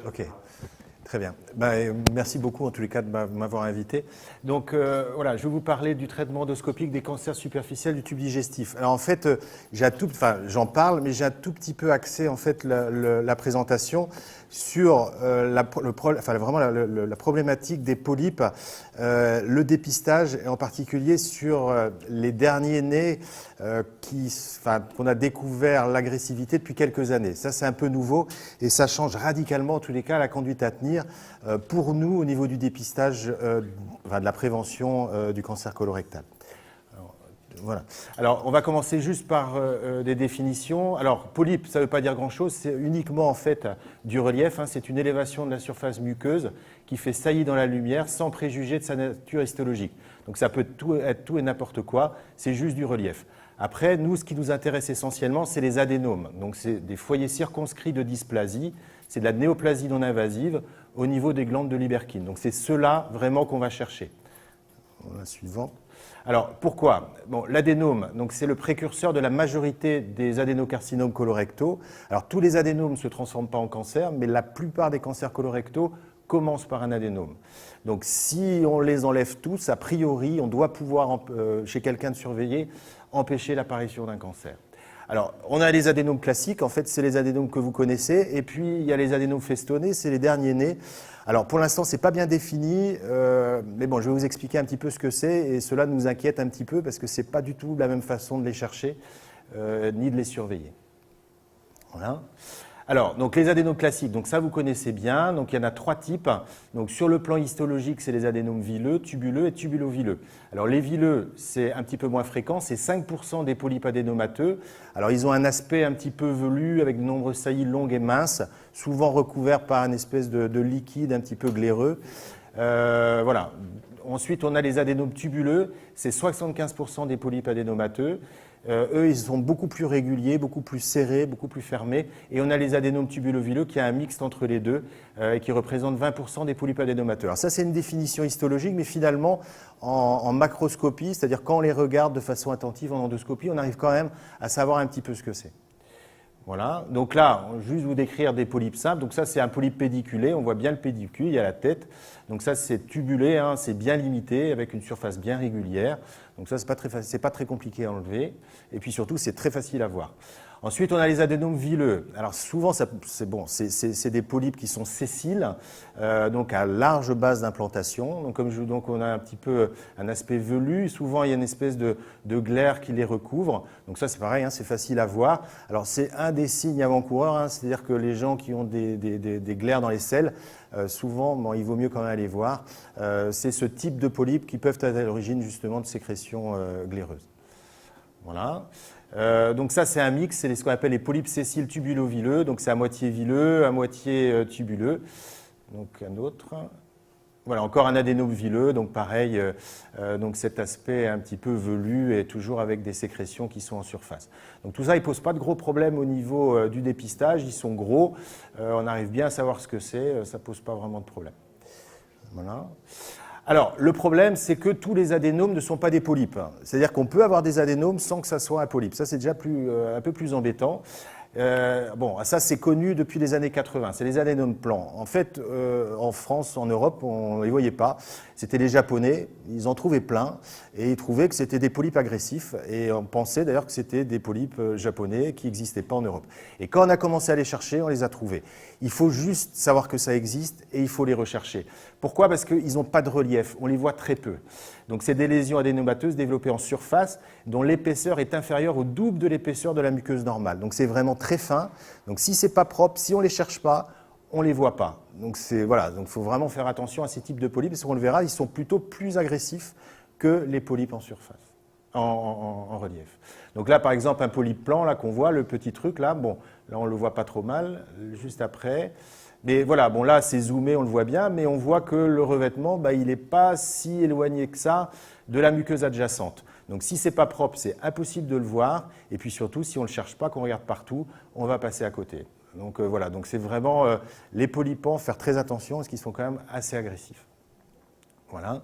Ok, très bien. Merci beaucoup en tous les cas de m'avoir invité. Donc voilà, je vais vous parler du traitement endoscopique des cancers superficiels du tube digestif. Alors en fait, j'en parle, mais j'ai un tout petit peu axé en fait la présentation sur la problématique des polypes, le dépistage et en particulier sur les derniers nés qu'on a découvert l'agressivité depuis quelques années. Ça, c'est un peu nouveau et ça change radicalement, en tous les cas, la conduite à tenir pour nous au niveau du dépistage, de la prévention du cancer colorectal. Voilà. Alors, on va commencer juste par des définitions. Alors, polype, ça ne veut pas dire grand-chose. C'est uniquement, en fait, du relief. C'est une élévation de la surface muqueuse qui fait saillie dans la lumière sans préjuger de sa nature histologique. Donc, ça peut être tout et n'importe quoi. C'est juste du relief. Après, nous, ce qui nous intéresse essentiellement, c'est les adénomes. Donc, c'est des foyers circonscrits de dysplasie. C'est de la néoplasie non invasive au niveau des glandes de Lieberkühn. Donc, c'est ceux-là vraiment qu'on va chercher. La suivante. Alors, pourquoi? Bon, l'adénome, c'est le précurseur de la majorité des adénocarcinomes colorectaux. Alors, tous les adénomes ne se transforment pas en cancer, mais la plupart des cancers colorectaux commencent par un adénome. Donc, si on les enlève tous, a priori, on doit pouvoir, chez quelqu'un de surveillé, empêcher l'apparition d'un cancer. Alors, on a les adénomes classiques, en fait, c'est les adénomes que vous connaissez, et puis il y a les adénomes festonnés, c'est les derniers nés. Alors, pour l'instant, ce n'est pas bien défini, mais bon, je vais vous expliquer un petit peu ce que c'est, et cela nous inquiète un petit peu, parce que ce n'est pas du tout la même façon de les chercher, ni de les surveiller. Voilà. Alors, donc les adénomes classiques, donc ça vous connaissez bien, donc il y en a trois types. Donc sur le plan histologique, c'est les adénomes vileux, tubuleux et tubulovileux. Alors les vileux, c'est un petit peu moins fréquent, c'est 5% des polypes adénomateux. Alors ils ont un aspect un petit peu velu avec de nombreuses saillies longues et minces, souvent recouverts par une espèce de liquide un petit peu glaireux. Voilà. Ensuite, on a les adénomes tubuleux, c'est 75% des polypes adénomateux. Eux, ils sont beaucoup plus réguliers, beaucoup plus serrés, beaucoup plus fermés. Et on a les adénomes tubulovileux qui a un mixte entre les deux et qui représente 20% des polypes adénomateux. Alors ça, c'est une définition histologique, mais finalement, en macroscopie, c'est-à-dire quand on les regarde de façon attentive en endoscopie, on arrive quand même à savoir un petit peu ce que c'est. Voilà, donc là, on va juste vous décrire des polypes simples. Donc ça, c'est un polype pédiculé, on voit bien le pédicule, il y a la tête. Donc ça, c'est tubulé, c'est bien limité, avec une surface bien régulière. Donc ça, c'est pas très compliqué à enlever. Et puis surtout, c'est très facile à voir. Ensuite, on a les adénomes vileux. Alors souvent, c'est des polypes qui sont sessiles, donc à large base d'implantation. Donc on a un petit peu un aspect velu. Souvent, il y a une espèce de glaire qui les recouvre. Donc ça, c'est pareil, c'est facile à voir. Alors c'est un des signes avant-coureurs, c'est-à-dire que les gens qui ont des glaires dans les selles, souvent, il vaut mieux quand même aller voir. C'est ce type de polypes qui peuvent être à l'origine justement de sécrétions glaireuses. Voilà. Donc ça, c'est un mix, c'est ce qu'on appelle les polypes sessiles tubulovileux. Donc c'est à moitié vileux, à moitié tubuleux. Donc un autre. Voilà, encore un adénome vileux, donc pareil, donc cet aspect un petit peu velu et toujours avec des sécrétions qui sont en surface. Donc tout ça, il ne pose pas de gros problèmes au niveau du dépistage, ils sont gros, on arrive bien à savoir ce que c'est, ça ne pose pas vraiment de problème. Voilà. Alors, le problème, c'est que tous les adénomes ne sont pas des polypes. C'est-à-dire qu'on peut avoir des adénomes sans que ça soit un polype. Ça, c'est déjà un peu plus embêtant. Bon, ça, c'est connu depuis les années 80. C'est les adénomes plans. En fait, en France, en Europe, on ne les voyait pas. C'était les Japonais. Ils en trouvaient plein. Et ils trouvaient que c'était des polypes agressifs. Et on pensait d'ailleurs que c'était des polypes japonais qui n'existaient pas en Europe. Et quand on a commencé à les chercher, on les a trouvés. Il faut juste savoir que ça existe et il faut les rechercher. Pourquoi? Parce qu'ils n'ont pas de relief. On les voit très peu. Donc, c'est des lésions adénomateuses développées en surface dont l'épaisseur est inférieure au double de l'épaisseur de la muqueuse normale. Donc, c'est vraiment très fin. Donc, si ce n'est pas propre, si on ne les cherche pas, on ne les voit pas. Donc, voilà. Donc, il faut vraiment faire attention à ces types de polypes parce qu'on le verra, ils sont plutôt plus agressifs que les polypes en surface, en relief. Donc là, par exemple, un polype plan là qu'on voit, le petit truc là, bon, là on ne le voit pas trop mal, juste après. Mais voilà, bon là c'est zoomé, on le voit bien, mais on voit que le revêtement, il n'est pas si éloigné que ça de la muqueuse adjacente. Donc si ce n'est pas propre, c'est impossible de le voir. Et puis surtout, si on ne le cherche pas, qu'on regarde partout, on va passer à côté. Donc voilà, donc c'est vraiment les polypans, faire très attention parce qu'ils sont quand même assez agressifs. Voilà.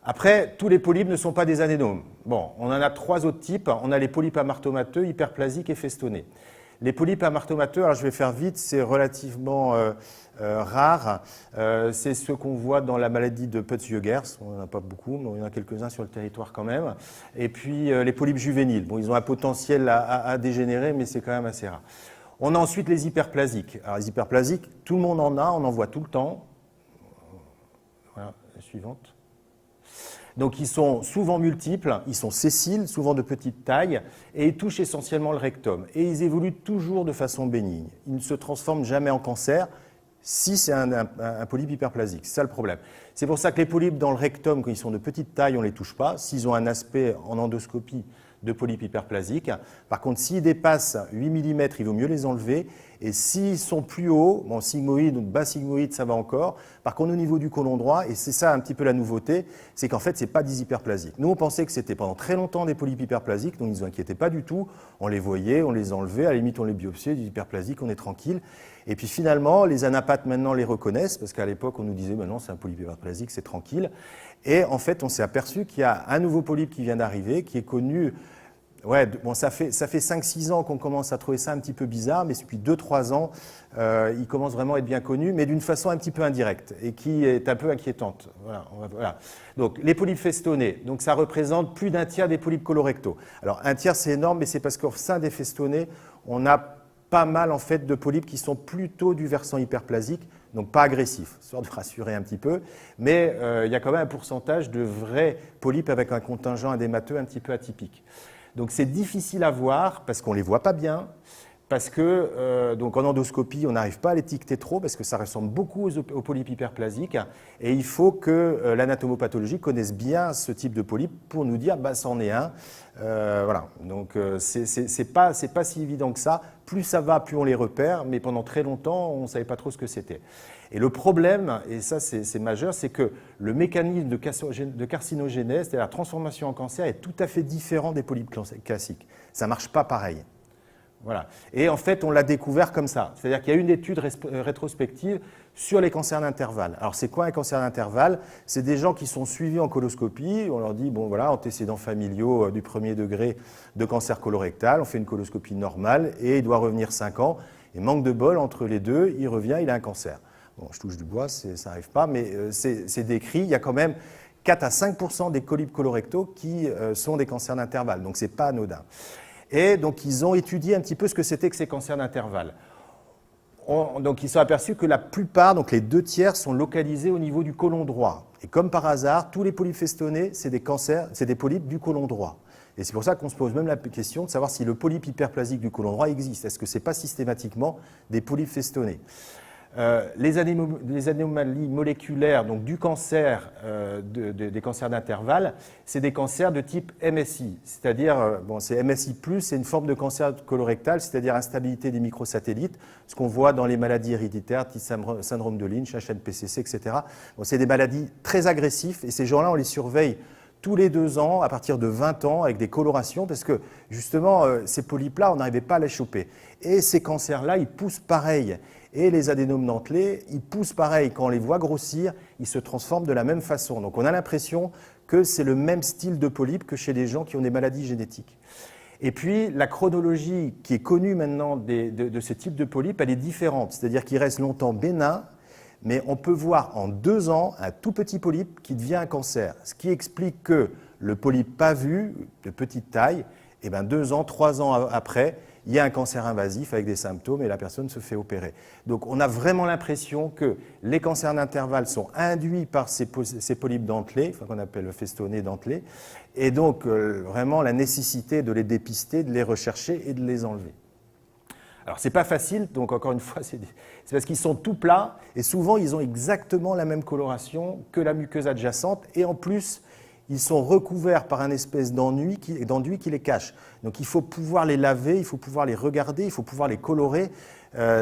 Après, tous les polypes ne sont pas des adénomes. Bon, on en a trois autres types. On a les polypes amartomateux, hyperplasiques et festonnés. Les polypes amartomateux, alors je vais faire vite, c'est relativement rare. C'est ce qu'on voit dans la maladie de Peutz-Jeghers. On n'en a pas beaucoup, mais il y en a quelques-uns sur le territoire quand même. Et puis les polypes juvéniles. Bon, ils ont un potentiel à dégénérer, mais c'est quand même assez rare. On a ensuite les hyperplasiques. Alors les hyperplasiques, tout le monde en a, on en voit tout le temps. Voilà, la suivante. Donc ils sont souvent multiples, ils sont sessiles, souvent de petite taille, et ils touchent essentiellement le rectum. Et ils évoluent toujours de façon bénigne. Ils ne se transforment jamais en cancer si c'est un polype hyperplasique. C'est ça le problème. C'est pour ça que les polypes dans le rectum, quand ils sont de petite taille, on ne les touche pas. S'ils ont un aspect en endoscopie de polypes hyperplasiques. Par contre, s'ils dépassent 8 mm, il vaut mieux les enlever. Et s'ils sont plus hauts, bon, sigmoïdes ou bas sigmoïdes, ça va encore. Par contre, au niveau du côlon droit, et c'est ça un petit peu la nouveauté, c'est qu'en fait, ce n'est pas des hyperplasiques. Nous, on pensait que c'était pendant très longtemps des polypes hyperplasiques, donc ils ne nous inquiétaient pas du tout. On les voyait, on les enlevait, à la limite, on les biopsiait, des hyperplasiques, on est tranquille. Et puis finalement, les anapathes maintenant les reconnaissent, parce qu'à l'époque, on nous disait, non, c'est un polype hyperplasique, c'est tranquille. Et en fait, on s'est aperçu qu'il y a un nouveau polype qui vient d'arriver, qui est connu. Ouais, bon, ça fait 5-6 ans qu'on commence à trouver ça un petit peu bizarre, mais depuis 2-3 ans, il commence vraiment à être bien connu, mais d'une façon un petit peu indirecte et qui est un peu inquiétante. Voilà. Donc, les polypes festonnés, donc ça représente plus d'un tiers des polypes colorectaux. Alors, un tiers, c'est énorme, mais c'est parce qu'au sein des festonnés, on a pas mal en fait de polypes qui sont plutôt du versant hyperplasique, donc pas agressifs, histoire de rassurer un petit peu, mais il y a quand même un pourcentage de vrais polypes avec un contingent édémateux un petit peu atypique. Donc c'est difficile à voir parce qu'on ne les voit pas bien, parce que donc en endoscopie, on n'arrive pas à l'étiqueter trop parce que ça ressemble beaucoup aux polypes hyperplasiques et il faut que l'anatomopathologie connaisse bien ce type de polype pour nous dire bah, c'en est un. Voilà, donc c'est pas si évident que ça. Plus ça va, plus on les repère, mais pendant très longtemps, on ne savait pas trop ce que c'était. Et le problème, et ça c'est majeur, c'est que le mécanisme de carcinogénèse, c'est-à-dire la transformation en cancer, est tout à fait différent des polypes classiques. Ça ne marche pas pareil. Voilà. Et en fait, on l'a découvert comme ça. C'est-à-dire qu'il y a une étude rétrospective sur les cancers d'intervalle. Alors, c'est quoi un cancer d'intervalle? C'est des gens qui sont suivis en coloscopie. On leur dit, bon voilà, antécédents familiaux du premier degré de cancer colorectal. On fait une coloscopie normale et il doit revenir 5 ans. Et manque de bol, entre les deux, il revient, il a un cancer. Bon, je touche du bois, ça n'arrive pas, mais c'est décrit. Il y a quand même 4 à 5% des polypes colorectaux qui sont des cancers d'intervalle. Donc, ce n'est pas anodin. Et donc, ils ont étudié un petit peu ce que c'était que ces cancers d'intervalle. Donc, ils se sont aperçus que la plupart, donc les 2 tiers, sont localisés au niveau du côlon droit. Et comme par hasard, tous les polypes festonnés, c'est des cancers, c'est des polypes du côlon droit. Et c'est pour ça qu'on se pose même la question de savoir si le polype hyperplasique du côlon droit existe. Est-ce que ce n'est pas systématiquement des polypes festonnés? Les anomalies moléculaires donc du cancer, des cancers d'intervalle, c'est des cancers de type MSI, c'est-à-dire, bon, c'est MSI+, c'est une forme de cancer colorectal, c'est-à-dire instabilité des microsatellites, ce qu'on voit dans les maladies héréditaires, type syndrome de Lynch, HNPCC, etc. Bon, c'est des maladies très agressives et ces gens-là, on les surveille tous les 2 ans, à partir de 20 ans, avec des colorations, parce que justement, ces polypes-là, on n'arrivait pas à les choper. Et ces cancers-là, ils poussent pareil. Et les adénomes dentelés, ils poussent pareil. Quand on les voit grossir, ils se transforment de la même façon. Donc on a l'impression que c'est le même style de polype que chez les gens qui ont des maladies génétiques. Et puis, la chronologie qui est connue maintenant de ce type de polype, elle est différente. C'est-à-dire qu'il reste longtemps bénin, mais on peut voir en 2 ans un tout petit polype qui devient un cancer. Ce qui explique que le polype pas vu, de petite taille, et 2 ans, 3 ans après, il y a un cancer invasif avec des symptômes et la personne se fait opérer. Donc on a vraiment l'impression que les cancers d'intervalle sont induits par ces polypes dentelés, enfin, qu'on appelle festonnés dentelés, et donc vraiment la nécessité de les dépister, de les rechercher et de les enlever. Alors c'est pas facile, donc encore une fois, c'est parce qu'ils sont tout plats et souvent ils ont exactement la même coloration que la muqueuse adjacente et en plus ils sont recouverts par un espèce d'enduit qui les cache. Donc il faut pouvoir les laver, il faut pouvoir les regarder, il faut pouvoir les colorer.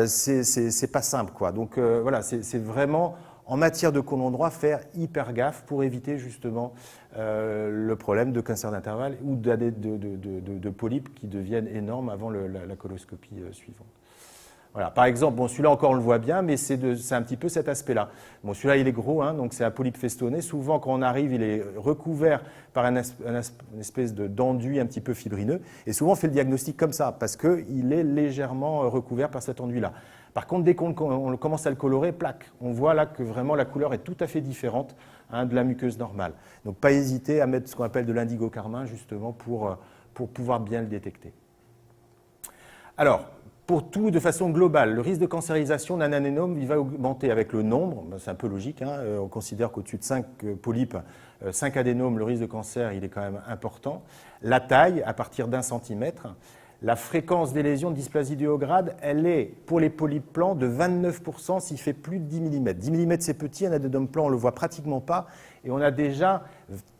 C'est pas simple, quoi. Donc voilà, c'est vraiment en matière de côlon droit faire hyper gaffe pour éviter justement le problème de cancer d'intervalle ou de polypes qui deviennent énormes avant la coloscopie suivante. Voilà. Par exemple, bon, celui-là encore on le voit bien, mais c'est un petit peu cet aspect-là. Bon, celui-là il est gros, hein, donc c'est un polype festonné. Souvent quand on arrive, il est recouvert par une espèce d'enduit un petit peu fibrineux. Et souvent on fait le diagnostic comme ça, parce qu'il est légèrement recouvert par cet enduit-là. Par contre, dès qu'on commence à le colorer, plaque, on voit là que vraiment la couleur est tout à fait différente, hein, de la muqueuse normale. Donc pas hésiter à mettre ce qu'on appelle de l'indigo carmin, justement, pour pouvoir bien le détecter. Alors, pour tout, de façon globale, le risque de cancérisation d'un adénome, il va augmenter avec le nombre. C'est un peu logique, hein. On considère qu'au-dessus de 5 polypes, 5 adénomes, le risque de cancer, il est quand même important. La taille, à partir d'1 centimètre. La fréquence des lésions de dysplasie du haut grade, elle est, pour les polypes plans, de 29% s'il fait plus de 10 mm. 10 mm, c'est petit, un adénome plan, on ne le voit pratiquement pas. Et on a déjà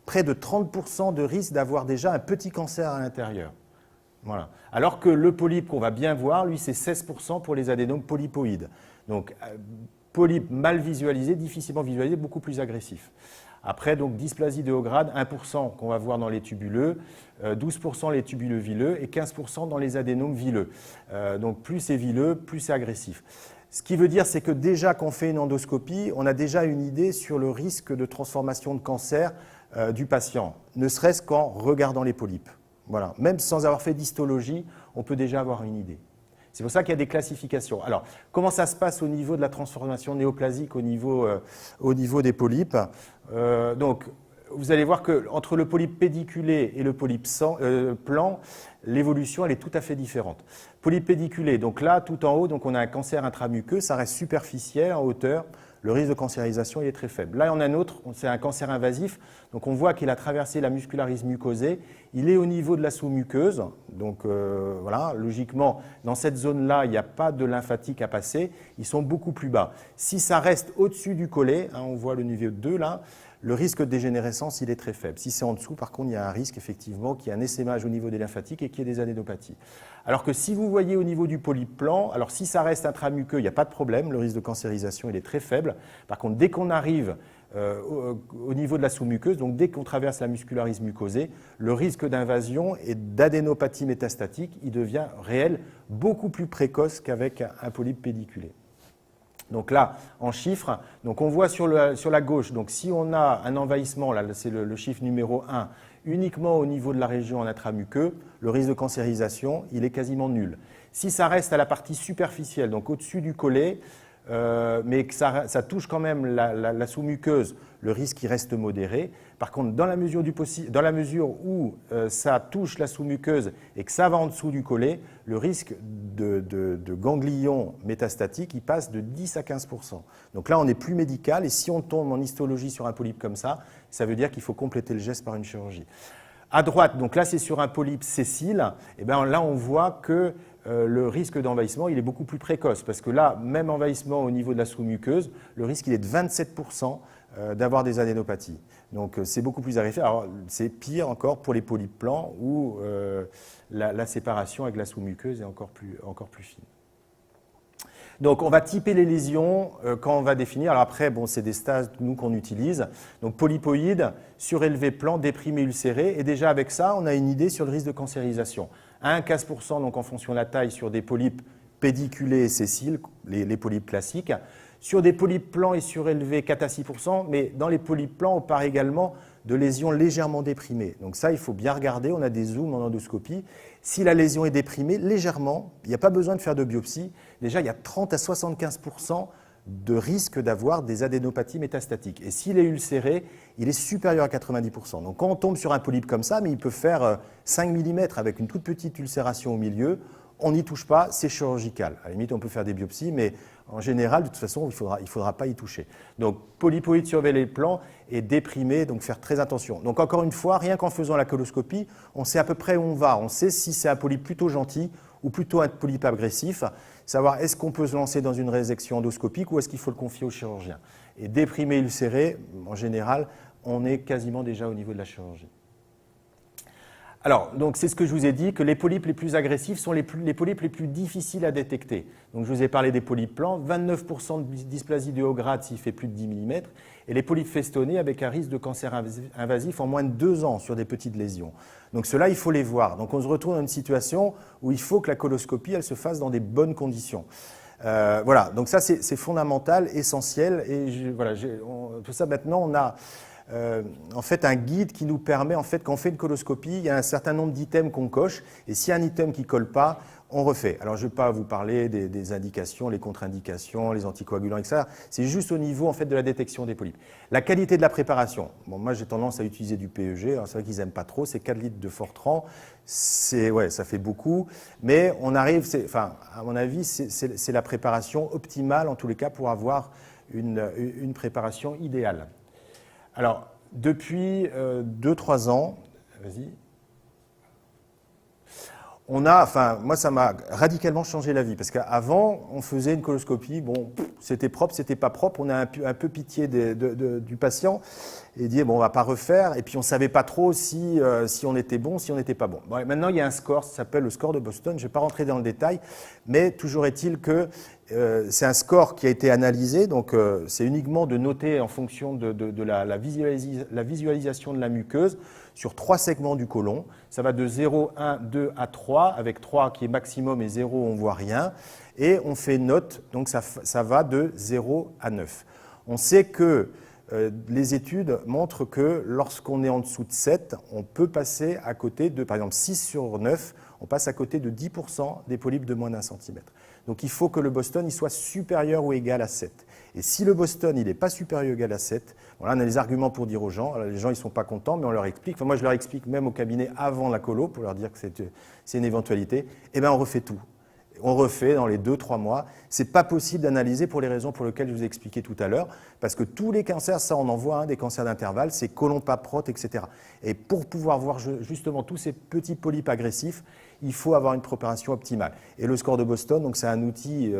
près de 30% de risque d'avoir déjà un petit cancer à l'intérieur. Voilà. Alors que le polype qu'on va bien voir, lui, c'est 16% pour les adénomes polypoïdes. Donc, polype mal visualisé, difficilement visualisé, beaucoup plus agressif. Après, donc, dysplasie de haut grade, 1% qu'on va voir dans les tubuleux, 12% les tubuleux vileux et 15% dans les adénomes vileux. Donc, plus c'est vileux, plus c'est agressif. Ce qui veut dire, c'est que déjà qu'on fait une endoscopie, on a déjà une idée sur le risque de transformation de cancer du patient, ne serait-ce qu'en regardant les polypes. Voilà. Même sans avoir fait d'histologie, on peut déjà avoir une idée. C'est pour ça qu'il y a des classifications. Alors, comment ça se passe au niveau de la transformation néoplasique au niveau des polypes? Donc, vous allez voir qu'entre le polype pédiculé et le polype plan, l'évolution elle est tout à fait différente. Polype pédiculé, donc là, tout en haut, donc on a un cancer intramuqueux, ça reste superficiel en hauteur. Le risque de cancérisation il est très faible. Là, on a un autre, c'est un cancer invasif. Donc, on voit qu'il a traversé la muscularis mucosée. Il est au niveau de la sous-muqueuse. Donc, voilà, logiquement, dans cette zone-là, il n'y a pas de lymphatique à passer. Ils sont beaucoup plus bas. Si ça reste au-dessus du collet, hein, on voit le niveau 2 là, le risque de dégénérescence, il est très faible. Si c'est en dessous, par contre, il y a un risque, effectivement, qu'il y ait un essaimage au niveau des lymphatiques et qu'il y ait des adénopathies. Alors que si vous voyez au niveau du polype plan, alors si ça reste intramuqueux, il n'y a pas de problème, le risque de cancérisation, il est très faible. Par contre, dès qu'on arrive au niveau de la sous-muqueuse, donc dès qu'on traverse la muscularis mucosée, le risque d'invasion et d'adénopathie métastatique, il devient réel, beaucoup plus précoce qu'avec un polype pédiculé. Donc là, en chiffres, donc on voit sur la gauche, donc si on a un envahissement, là c'est le chiffre numéro 1, uniquement au niveau de la région en intramuqueux, le risque de cancérisation, il est quasiment nul. Si ça reste à la partie superficielle, donc au-dessus du collet, mais que ça touche quand même la sous-muqueuse, le risque il reste modéré. Par contre, dans la mesure où ça touche la sous-muqueuse et que ça va en dessous du collet, le risque de ganglion métastatique il passe de 10 à 15%. Donc là, on n'est plus médical et si on tombe en histologie sur un polype comme ça veut dire qu'il faut compléter le geste par une chirurgie. À droite, donc là c'est sur un polype sessile, et bien là on voit que le risque d'envahissement il est beaucoup plus précoce parce que là, même envahissement au niveau de la sous-muqueuse, le risque il est de 27% d'avoir des adénopathies. Donc c'est beaucoup plus agressif. Alors c'est pire encore pour les polypes plans où la séparation avec la sous-muqueuse est encore plus fine. Donc, on va typer les lésions quand on va définir. Alors après, bon, c'est des stages, nous, qu'on utilise. Donc, polypoïde, surélevé plan, déprimé ulcéré. Et déjà, avec ça, on a une idée sur le risque de cancérisation. 1 à 15%, donc en fonction de la taille, sur des polypes pédiculés et sessiles, les polypes classiques. Sur des polypes plans et surélevés, 4 à 6%. Mais dans les polypes plans, on parle également de lésions légèrement déprimées. Donc ça, il faut bien regarder. On a des zooms en endoscopie. Si la lésion est déprimée légèrement, il n'y a pas besoin de faire de biopsie. Déjà, il y a 30 à 75% de risque d'avoir des adénopathies métastatiques. Et s'il est ulcéré, il est supérieur à 90%. Donc quand on tombe sur un polype comme ça, mais il peut faire 5 mm avec une toute petite ulcération au milieu, on n'y touche pas, c'est chirurgical. À la limite, on peut faire des biopsies, mais en général, de toute façon, il ne faudra pas y toucher. Donc, polypoïde surveiller le plan et déprimé, donc faire très attention. Donc, encore une fois, rien qu'en faisant la coloscopie, on sait à peu près où on va. On sait si c'est un polype plutôt gentil ou plutôt un polype agressif. Savoir est-ce qu'on peut se lancer dans une résection endoscopique ou est-ce qu'il faut le confier au chirurgien. Et déprimé, ulcéré, en général, on est quasiment déjà au niveau de la chirurgie. Alors, donc c'est ce que je vous ai dit, que les polypes les plus agressifs sont les polypes les plus difficiles à détecter. Donc je vous ai parlé des polypes plans, 29% de dysplasie de haut grade s'il fait plus de 10 mm, et les polypes festonnés avec un risque de cancer invasif en moins de 2 ans sur des petites lésions. Donc ceux-là, il faut les voir. Donc on se retrouve dans une situation où il faut que la coloscopie elle se fasse dans des bonnes conditions. Voilà, donc ça c'est fondamental, essentiel. Et voilà, tout ça maintenant, on a en fait un guide qui nous permet, en fait, quand on fait une coloscopie, il y a un certain nombre d'items qu'on coche, et s'il y a un item qui ne colle pas, on refait. Alors, je ne vais pas vous parler des indications, les contre-indications, les anticoagulants, etc. C'est juste au niveau, en fait, de la détection des polypes. La qualité de la préparation. Bon, moi, j'ai tendance à utiliser du PEG. Alors, c'est vrai qu'ils n'aiment pas trop. C'est 4 litres de Fortran. Ouais, ça fait beaucoup. Mais on arrive, enfin, à mon avis, c'est la préparation optimale, en tous les cas, pour avoir une préparation idéale. Alors, depuis 2-3 ans, vas-y. Enfin, moi, ça m'a radicalement changé la vie, parce qu'avant, on faisait une coloscopie, bon, c'était propre, c'était pas propre, on a un peu pitié du patient, et dit, bon, on va pas refaire, et puis on savait pas trop si on était bon, si on n'était pas bon. Bon, maintenant, il y a un score, ça s'appelle le score de Boston, je vais pas rentrer dans le détail, mais toujours est-il que c'est un score qui a été analysé, donc c'est uniquement de noter en fonction de la visualisation de la muqueuse sur 3 segments du côlon. Ça va de 0, 1, 2 à 3, avec 3 qui est maximum et 0 on ne voit rien. Et on fait note, donc ça va de 0 à 9. On sait que les études montrent que lorsqu'on est en dessous de 7, on peut passer à côté de, par exemple, 6 sur 9, on passe à côté de 10% des polypes de moins d'1 centimètre. Donc il faut que le Boston il soit supérieur ou égal à 7. Et si le Boston il n'est pas supérieur ou égal à 7, voilà, on a les arguments pour dire aux gens, alors, les gens ils ne sont pas contents, mais on leur explique, enfin, moi je leur explique même au cabinet avant la colo, pour leur dire que c'est une éventualité, et bien on refait tout. On refait dans les 2-3 mois. Ce n'est pas possible d'analyser pour les raisons pour lesquelles je vous ai expliqué tout à l'heure, parce que tous les cancers, ça on en voit, des cancers d'intervalle, c'est côlon, paprote, etc. Et pour pouvoir voir justement tous ces petits polypes agressifs, il faut avoir une préparation optimale. Et le score de Boston, donc c'est un outil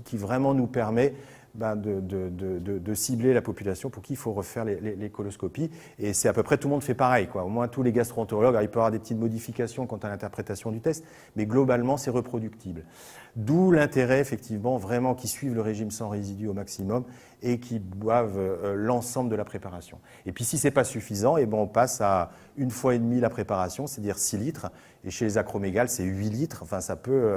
qui vraiment nous permet de cibler la population pour qui il faut refaire les coloscopies. Et c'est à peu près tout le monde fait pareil, quoi. Au moins tous les gastro-entérologues, il peut y avoir des petites modifications quant à l'interprétation du test, mais globalement c'est reproductible. D'où l'intérêt effectivement vraiment qu'ils suivent le régime sans résidus au maximum et qui boivent l'ensemble de la préparation. Et puis si ce n'est pas suffisant, et on passe à 1,5 fois la préparation, c'est-à-dire 6 litres. Et chez les acromégales, c'est 8 litres. Enfin, ça peut.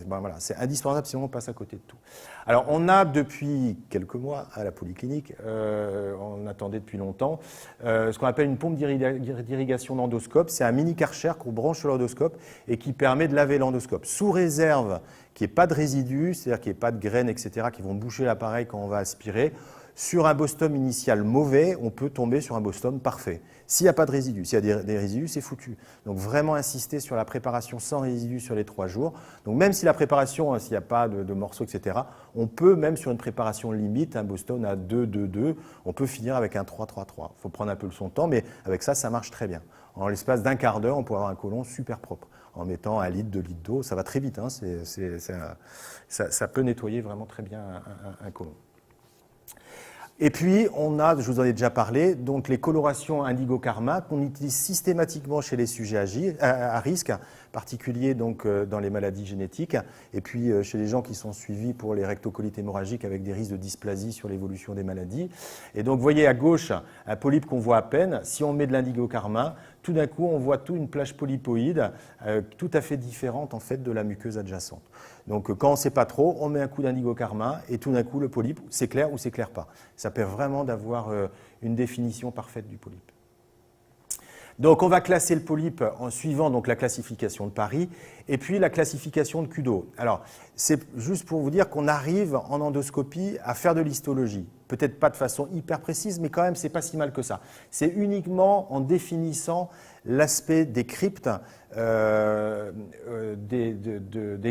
Voilà, c'est indispensable sinon on passe à côté de tout. Alors, on a depuis quelques mois à la polyclinique, on attendait depuis longtemps, ce qu'on appelle une pompe d'irrigation d'endoscope. C'est un mini Karcher qu'on branche sur l'endoscope et qui permet de laver l'endoscope. Sous réserve qu'il n'y ait pas de résidus, c'est-à-dire qu'il n'y ait pas de graines, etc., qui vont boucher l'appareil quand on va aspirer. Sur un Boston initial mauvais, on peut tomber sur un Boston parfait. S'il n'y a pas de résidus, s'il y a des résidus, c'est foutu. Donc vraiment insister sur la préparation sans résidus sur les 3 jours. Donc même si la préparation, s'il n'y a pas de morceaux, etc., on peut même sur une préparation limite, un Boston à 2-2-2, on peut finir avec un 3-3-3. Il faut prendre un peu son temps, mais avec ça, ça marche très bien. En l'espace d'un quart d'heure, on peut avoir un côlon super propre. En mettant 1 litre, 2 litres d'eau, ça va très vite. Hein, ça peut nettoyer vraiment très bien un côlon. Et puis, on a, je vous en ai déjà parlé, donc les colorations indigo-karma qu'on utilise systématiquement chez les sujets à risque, en particulier donc, dans les maladies génétiques, et puis chez les gens qui sont suivis pour les rectocolites hémorragiques avec des risques de dysplasie sur l'évolution des maladies. Et donc, vous voyez à gauche un polype qu'on voit à peine. Si on met de l'indigo-karma, tout d'un coup, on voit toute une plage polypoïde tout à fait différente en fait, de la muqueuse adjacente. Donc, quand on ne sait pas trop, on met un coup d'indigo-karma et tout d'un coup, le polype s'éclaire ou s'éclaire pas. Ça permet vraiment d'avoir une définition parfaite du polype. Donc, on va classer le polype en suivant donc, la classification de Paris et puis la classification de Kudo. Alors, c'est juste pour vous dire qu'on arrive en endoscopie à faire de l'histologie. Peut-être pas de façon hyper précise, mais quand même, c'est pas si mal que ça. C'est uniquement en définissant l'aspect des cryptes des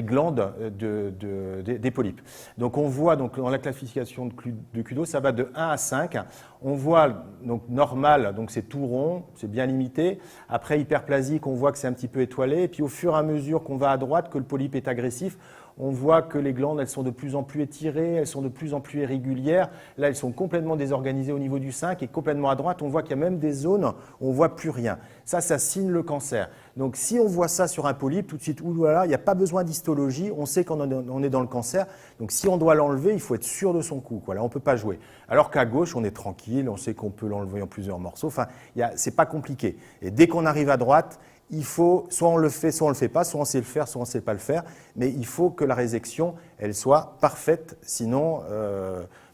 glandes des polypes. Donc on voit donc, dans la classification de Kudo, ça va de 1 à 5. On voit donc normal, donc c'est tout rond, c'est bien limité. Après hyperplasique, on voit que c'est un petit peu étoilé. Et puis au fur et à mesure qu'on va à droite, que le polype est agressif, on voit que les glandes, elles sont de plus en plus étirées, elles sont de plus en plus irrégulières. Là, elles sont complètement désorganisées au niveau du 5 et complètement à droite, on voit qu'il y a même des zones où on ne voit plus rien. Ça signe le cancer. Donc, si on voit ça sur un polype, tout de suite, oulala, il n'y a pas besoin d'histologie, on sait qu'on est dans le cancer. Donc, si on doit l'enlever, il faut être sûr de son coup. Là, on ne peut pas jouer. Alors qu'à gauche, on est tranquille, on sait qu'on peut l'enlever en plusieurs morceaux. Enfin, c'est pas compliqué. Et dès qu'on arrive à droite, il faut, soit on le fait, soit on ne le fait pas, soit on sait le faire, soit on ne sait pas le faire, mais il faut que la résection, elle soit parfaite, sinon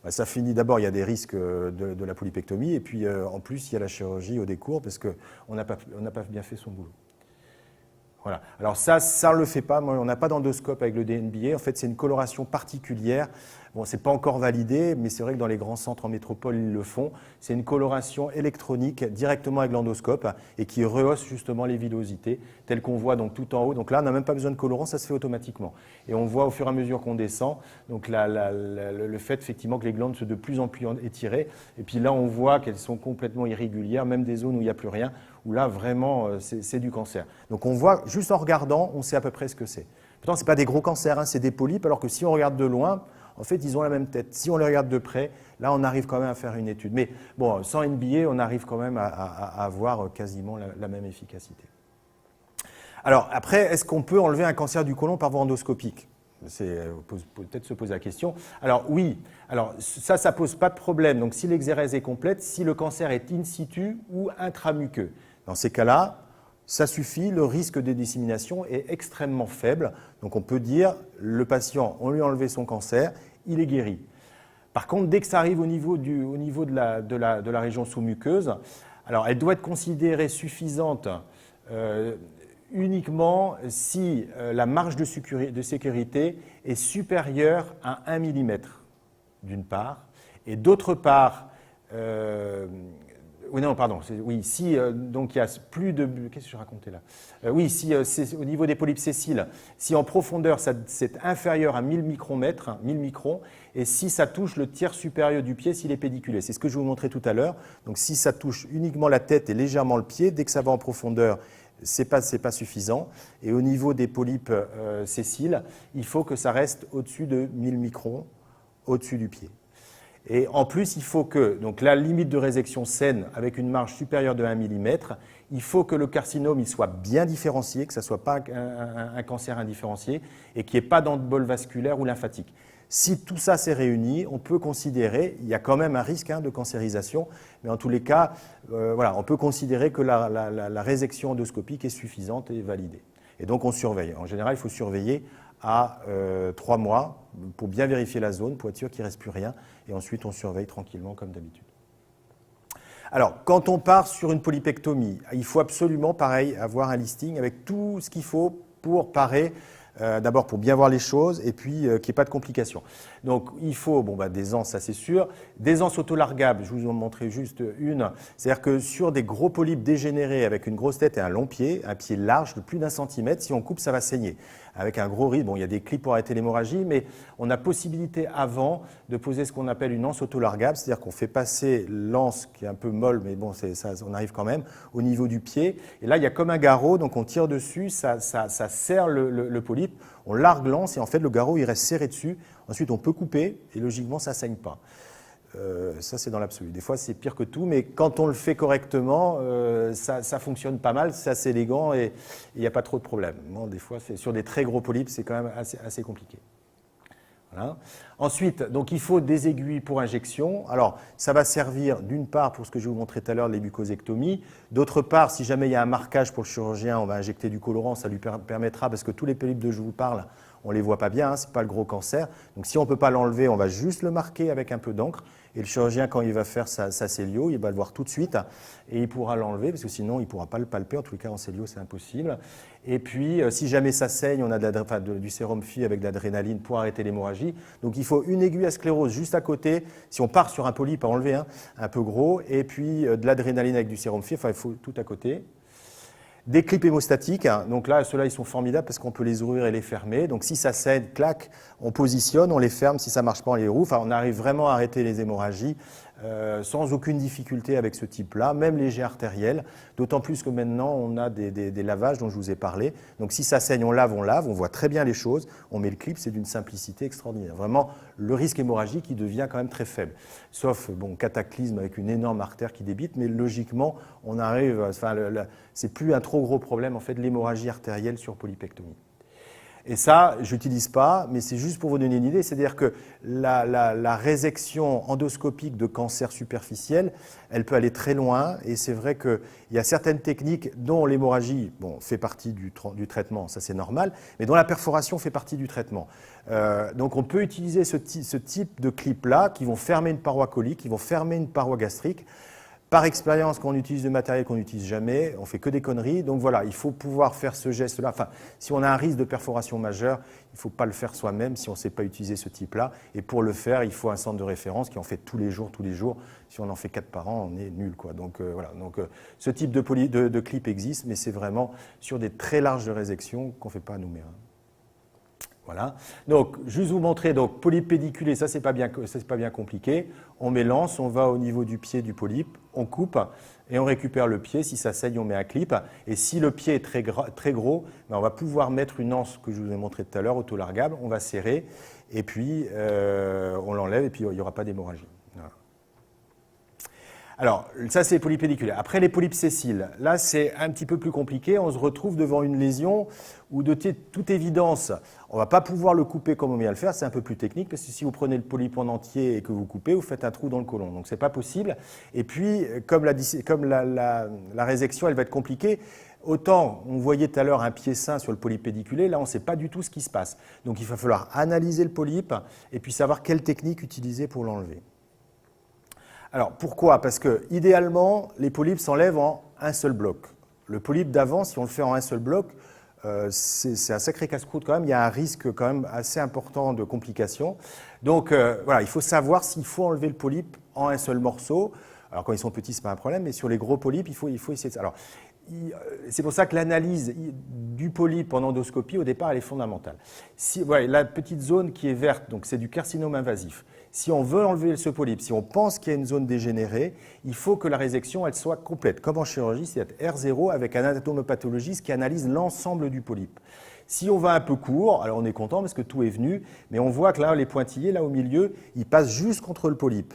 ça finit d'abord, il y a des risques de la polypectomie, et puis en plus il y a la chirurgie au décours, parce qu'on n'a pas bien fait son boulot. Voilà. Alors ça on ne le fait pas. Moi, on n'a pas d'endoscope avec le DNBA. En fait, c'est une coloration particulière. Bon, c'est pas encore validé, mais c'est vrai que dans les grands centres en métropole, ils le font. C'est une coloration électronique directement avec l'endoscope et qui rehausse justement les villosités, telles qu'on voit donc tout en haut. Donc là, on n'a même pas besoin de colorant, ça se fait automatiquement. Et on voit au fur et à mesure qu'on descend, donc le fait effectivement que les glandes sont de plus en plus étirées. Et puis là, on voit qu'elles sont complètement irrégulières, même des zones où il n'y a plus rien, où là, vraiment, c'est du cancer. Donc on voit, juste en regardant, on sait à peu près ce que c'est. Pourtant, ce n'est pas des gros cancers, hein, c'est des polypes, alors que si on regarde de loin, en fait, ils ont la même tête. Si on les regarde de près, là, on arrive quand même à faire une étude. Mais bon, sans NBA, on arrive quand même à avoir quasiment la même efficacité. Alors, après, est-ce qu'on peut enlever un cancer du côlon par voie endoscopique? Peut-être se poser la question. Alors oui, alors ça ne pose pas de problème. Donc si l'exérèse est complète, si le cancer est in situ ou intramuqueux. Dans ces cas-là, ça suffit, le risque de dissémination est extrêmement faible. Donc on peut dire, le patient, on lui a enlevé son cancer, il est guéri. Par contre, dès que ça arrive au niveau de la région sous-muqueuse, alors elle doit être considérée suffisante uniquement si la marge de sécurité est supérieure à 1 mm, d'une part, et d'autre part, si donc il y a plus de... Qu'est-ce que je racontais là si c'est au niveau des polypes sessiles, si en profondeur c'est inférieur à 1000 micromètres, 1000 microns, et si ça touche le tiers supérieur du pied s'il est pédiculé. C'est ce que je vous montrais tout à l'heure. Donc si ça touche uniquement la tête et légèrement le pied, dès que ça va en profondeur, c'est pas suffisant. Et au niveau des polypes sessiles, il faut que ça reste au-dessus de 1000 microns, au-dessus du pied. Et en plus, il faut que, donc la limite de résection saine avec une marge supérieure de 1 mm, il faut que le carcinome il soit bien différencié, que ça ne soit pas un cancer indifférencié et qu'il n'y ait pas d'embole vasculaire ou lymphatique. Si tout ça s'est réuni, on peut considérer, il y a quand même un risque de cancérisation, mais en tous les cas, on peut considérer que la résection endoscopique est suffisante et validée. Et donc on surveille. En général, il faut surveiller à 3 mois pour bien vérifier la zone, pour être sûr qu'il ne reste plus rien. Et ensuite, on surveille tranquillement comme d'habitude. Alors, quand on part sur une polypectomie, il faut absolument, pareil, avoir un listing avec tout ce qu'il faut pour parer, d'abord pour bien voir les choses et puis qu'il n'y ait pas de complications. Donc, il faut des anses, ça c'est sûr. Des anses autolargables, je vous en montrerai juste une. C'est-à-dire que sur des gros polypes dégénérés avec une grosse tête et un long pied, un pied large de plus d'1 centimètre, si on coupe, ça va saigner. Avec un gros risque, il y a des clips pour arrêter l'hémorragie, mais on a possibilité avant de poser ce qu'on appelle une anse autolargable, c'est-à-dire qu'on fait passer l'anse qui est un peu molle, mais bon, on arrive quand même, au niveau du pied. Et là, il y a comme un garrot, donc on tire dessus, ça serre le polype, on largue l'anse et en fait, le garrot, il reste serré dessus. Ensuite, on peut couper et logiquement, ça ne saigne pas. Ça, c'est dans l'absolu. Des fois, c'est pire que tout, mais quand on le fait correctement, ça fonctionne pas mal, c'est assez élégant et il n'y a pas trop de problèmes. Bon, des fois, sur des très gros polypes, c'est quand même assez compliqué. Voilà. Ensuite, donc, il faut des aiguilles pour injection. Alors, ça va servir d'une part pour ce que je vous montrais tout à l'heure, les mucosectomies. D'autre part, si jamais il y a un marquage pour le chirurgien, on va injecter du colorant, ça lui permettra, parce que tous les polypes dont je vous parle, on ne les voit pas bien, ce n'est pas le gros cancer. Donc si on ne peut pas l'enlever, on va juste le marquer avec un peu d'encre. Et le chirurgien, quand il va faire sa cellio, il va le voir tout de suite et il pourra l'enlever parce que sinon, il ne pourra pas le palper. En tous les cas, en cellio, c'est impossible. Et puis, si jamais ça saigne, on a du sérum Phi avec de l'adrénaline pour arrêter l'hémorragie. Donc il faut une aiguille à sclérose juste à côté. Si on part sur un polype à enlever, un peu gros, et puis de l'adrénaline avec du sérum Phi, il faut tout à côté. Des clips hémostatiques, donc là, ceux-là, ils sont formidables parce qu'on peut les ouvrir et les fermer. Donc si ça saigne, clac, on positionne, on les ferme. Si ça ne marche pas, on les rouvre. Enfin, on arrive vraiment à arrêter les hémorragies sans aucune difficulté avec ce type-là, même léger artériel. D'autant plus que maintenant, on a des lavages dont je vous ai parlé. Donc si ça saigne, on lave, on voit très bien les choses. On met le clip, c'est d'une simplicité extraordinaire. Vraiment, le risque hémorragique, il devient quand même très faible. Sauf, cataclysme avec une énorme artère qui débite, mais logiquement, on arrive, c'est plus un trop gros problème, en fait, l'hémorragie artérielle sur polypectomie. Et ça, je n'utilise pas, mais c'est juste pour vous donner une idée. C'est-à-dire que la résection endoscopique de cancer superficiel, elle peut aller très loin. Et c'est vrai qu'il y a certaines techniques dont l'hémorragie fait partie du traitement, ça c'est normal, mais dont la perforation fait partie du traitement. Donc on peut utiliser ce type de clip-là qui vont fermer une paroi colique, qui vont fermer une paroi gastrique. Par expérience, quand on utilise du matériel qu'on n'utilise jamais, on fait que des conneries. Donc voilà, il faut pouvoir faire ce geste-là. Enfin, si on a un risque de perforation majeure, il ne faut pas le faire soi-même si on ne sait pas utiliser ce type-là. Et pour le faire, il faut un centre de référence qui en fait tous les jours. Si on en fait 4 par an, on est nul, quoi. Donc voilà. Donc ce type de clip existe, mais c'est vraiment sur des très larges résections qu'on ne fait pas nous-mêmes. Voilà. Donc, juste vous montrer, donc, polype pédiculé, ça, c'est pas bien compliqué. On met l'anse, on va au niveau du pied du polype, on coupe et on récupère le pied. Si ça saigne, on met un clip. Et si le pied est très gros, ben, on va pouvoir mettre une anse que je vous ai montré tout à l'heure, autolargable. On va serrer et puis on l'enlève et puis il n'y aura pas d'hémorragie. Voilà. Alors, ça, c'est les polypes pédiculaires. Après, les polypes sessiles, là, c'est un petit peu plus compliqué. On se retrouve devant une lésion où, de toute évidence, on ne va pas pouvoir le couper comme on vient de le faire. C'est un peu plus technique parce que si vous prenez le polype en entier et que vous coupez, vous faites un trou dans le côlon. Donc, ce n'est pas possible. Et puis, comme la résection, elle va être compliquée, autant on voyait tout à l'heure un pied sain sur le polype pédiculé, là, on ne sait pas du tout ce qui se passe. Donc, il va falloir analyser le polype et puis savoir quelle technique utiliser pour l'enlever. Alors, pourquoi? Parce que, idéalement, les polypes s'enlèvent en un seul bloc. Le polype d'avant, si on le fait en un seul bloc, c'est un sacré casse-croûte quand même. Il y a un risque quand même assez important de complications. Donc, voilà, il faut savoir s'il faut enlever le polype en un seul morceau. Alors, quand ils sont petits, ce n'est pas un problème, mais sur les gros polypes, il faut essayer de ça. Alors, c'est pour ça que l'analyse du polype en endoscopie, au départ, elle est fondamentale. Voilà, la petite zone qui est verte, donc c'est du carcinome invasif. Si on veut enlever ce polype, si on pense qu'il y a une zone dégénérée, il faut que la résection elle soit complète. Comme en chirurgie, c'est-à-dire R0 avec un anatomopathologiste qui analyse l'ensemble du polype. Si on va un peu court, alors on est content parce que tout est venu, mais on voit que là, les pointillés, là au milieu, ils passent juste contre le polype.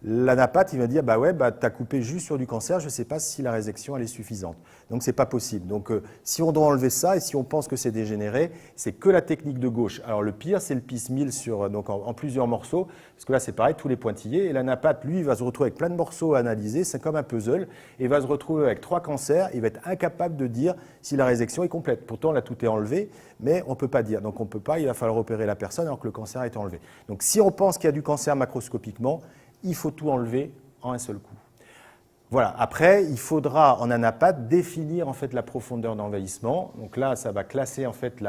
L'anapathe, il va dire, bah ouais, bah, tu as coupé juste sur du cancer, je ne sais pas si la résection elle est suffisante. Donc, ce n'est pas possible. Donc, si on doit enlever ça et si on pense que c'est dégénéré, c'est que la technique de gauche. Alors, le pire, c'est le piecemeal donc en plusieurs morceaux, parce que là, c'est pareil, tous les pointillés. Et l'anapathe, lui, il va se retrouver avec plein de morceaux à analyser, c'est comme un puzzle, et il va se retrouver avec 3 cancers, il va être incapable de dire si la résection est complète. Pourtant, là, tout est enlevé, mais on ne peut pas dire. Donc, on ne peut pas, il va falloir opérer la personne alors que le cancer est enlevé. Donc, si on pense qu'il y a du cancer macroscopiquement, il faut tout enlever en un seul coup. Voilà. Après, il faudra en anapathe définir en fait la profondeur d'envahissement. Donc là, ça va classer en fait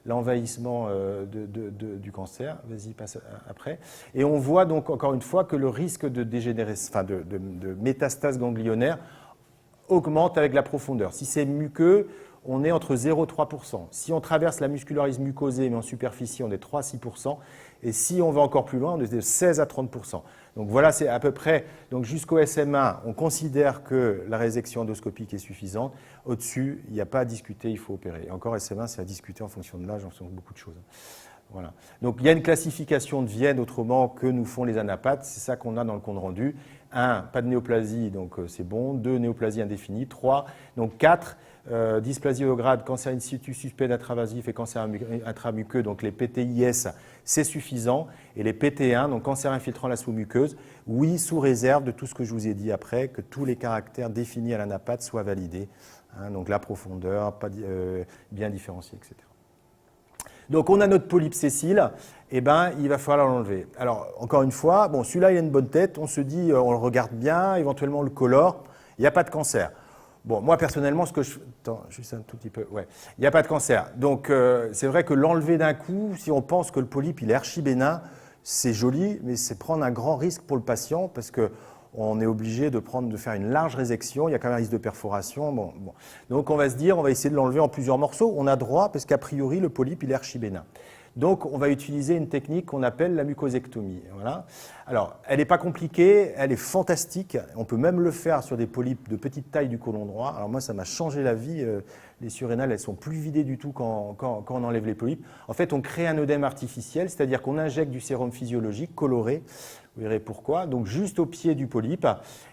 l'envahissement du cancer. Vas-y, passe après. Et on voit donc encore une fois que le risque de de métastase ganglionnaire augmente avec la profondeur. Si c'est muqueux, on est entre 0 et 3%. Si on traverse la muscularis mucosée, mais en superficie, on est 3 à 6%. Et si on va encore plus loin, on est de 16 à 30%. Donc voilà, c'est à peu près, donc jusqu'au SM1, on considère que la résection endoscopique est suffisante. Au-dessus, il n'y a pas à discuter, il faut opérer. Et encore SM1, c'est à discuter en fonction de l'âge, en fonction de beaucoup de choses. Voilà. Donc il y a une classification de Vienne autrement que nous font les anapathes, c'est ça qu'on a dans le compte rendu. 1, pas de néoplasie, donc c'est bon. 2, néoplasie indéfinie. 3, donc 4, dysplasie au grade, cancer in situ, suspect d'intravasif et cancer intramuqueux, donc les PTIS, c'est suffisant. Et les PT1, donc cancer infiltrant la sous-muqueuse, oui, sous réserve de tout ce que je vous ai dit après, que tous les caractères définis à l'anapathe soient validés. Hein, donc la profondeur, bien différenciée, etc. Donc on a notre polype sessile, et ben, il va falloir l'enlever. Alors encore une fois, bon, celui-là il a une bonne tête, on se dit, on le regarde bien, éventuellement on le colore, il n'y a pas de cancer. Bon, moi personnellement, ce que je... Attends, juste un tout petit peu, ouais. Il n'y a pas de cancer. Donc c'est vrai que l'enlever d'un coup, si on pense que le polype il est archi bénin, c'est joli, mais c'est prendre un grand risque pour le patient parce que on est obligé de faire une large résection, il y a quand même un risque de perforation. Bon. Donc on va se dire, on va essayer de l'enlever en plusieurs morceaux. On a droit, parce qu'a priori, le polype, il est archibénin. Donc on va utiliser une technique qu'on appelle la mucosectomie. Voilà. Alors, elle n'est pas compliquée, elle est fantastique. On peut même le faire sur des polypes de petite taille du côlon droit. Alors moi, ça m'a changé la vie. Les surrénales, elles sont plus vidées du tout quand on enlève les polypes. En fait, on crée un œdème artificiel, c'est-à-dire qu'on injecte du sérum physiologique coloré Vous verrez pourquoi. Donc juste au pied du polype.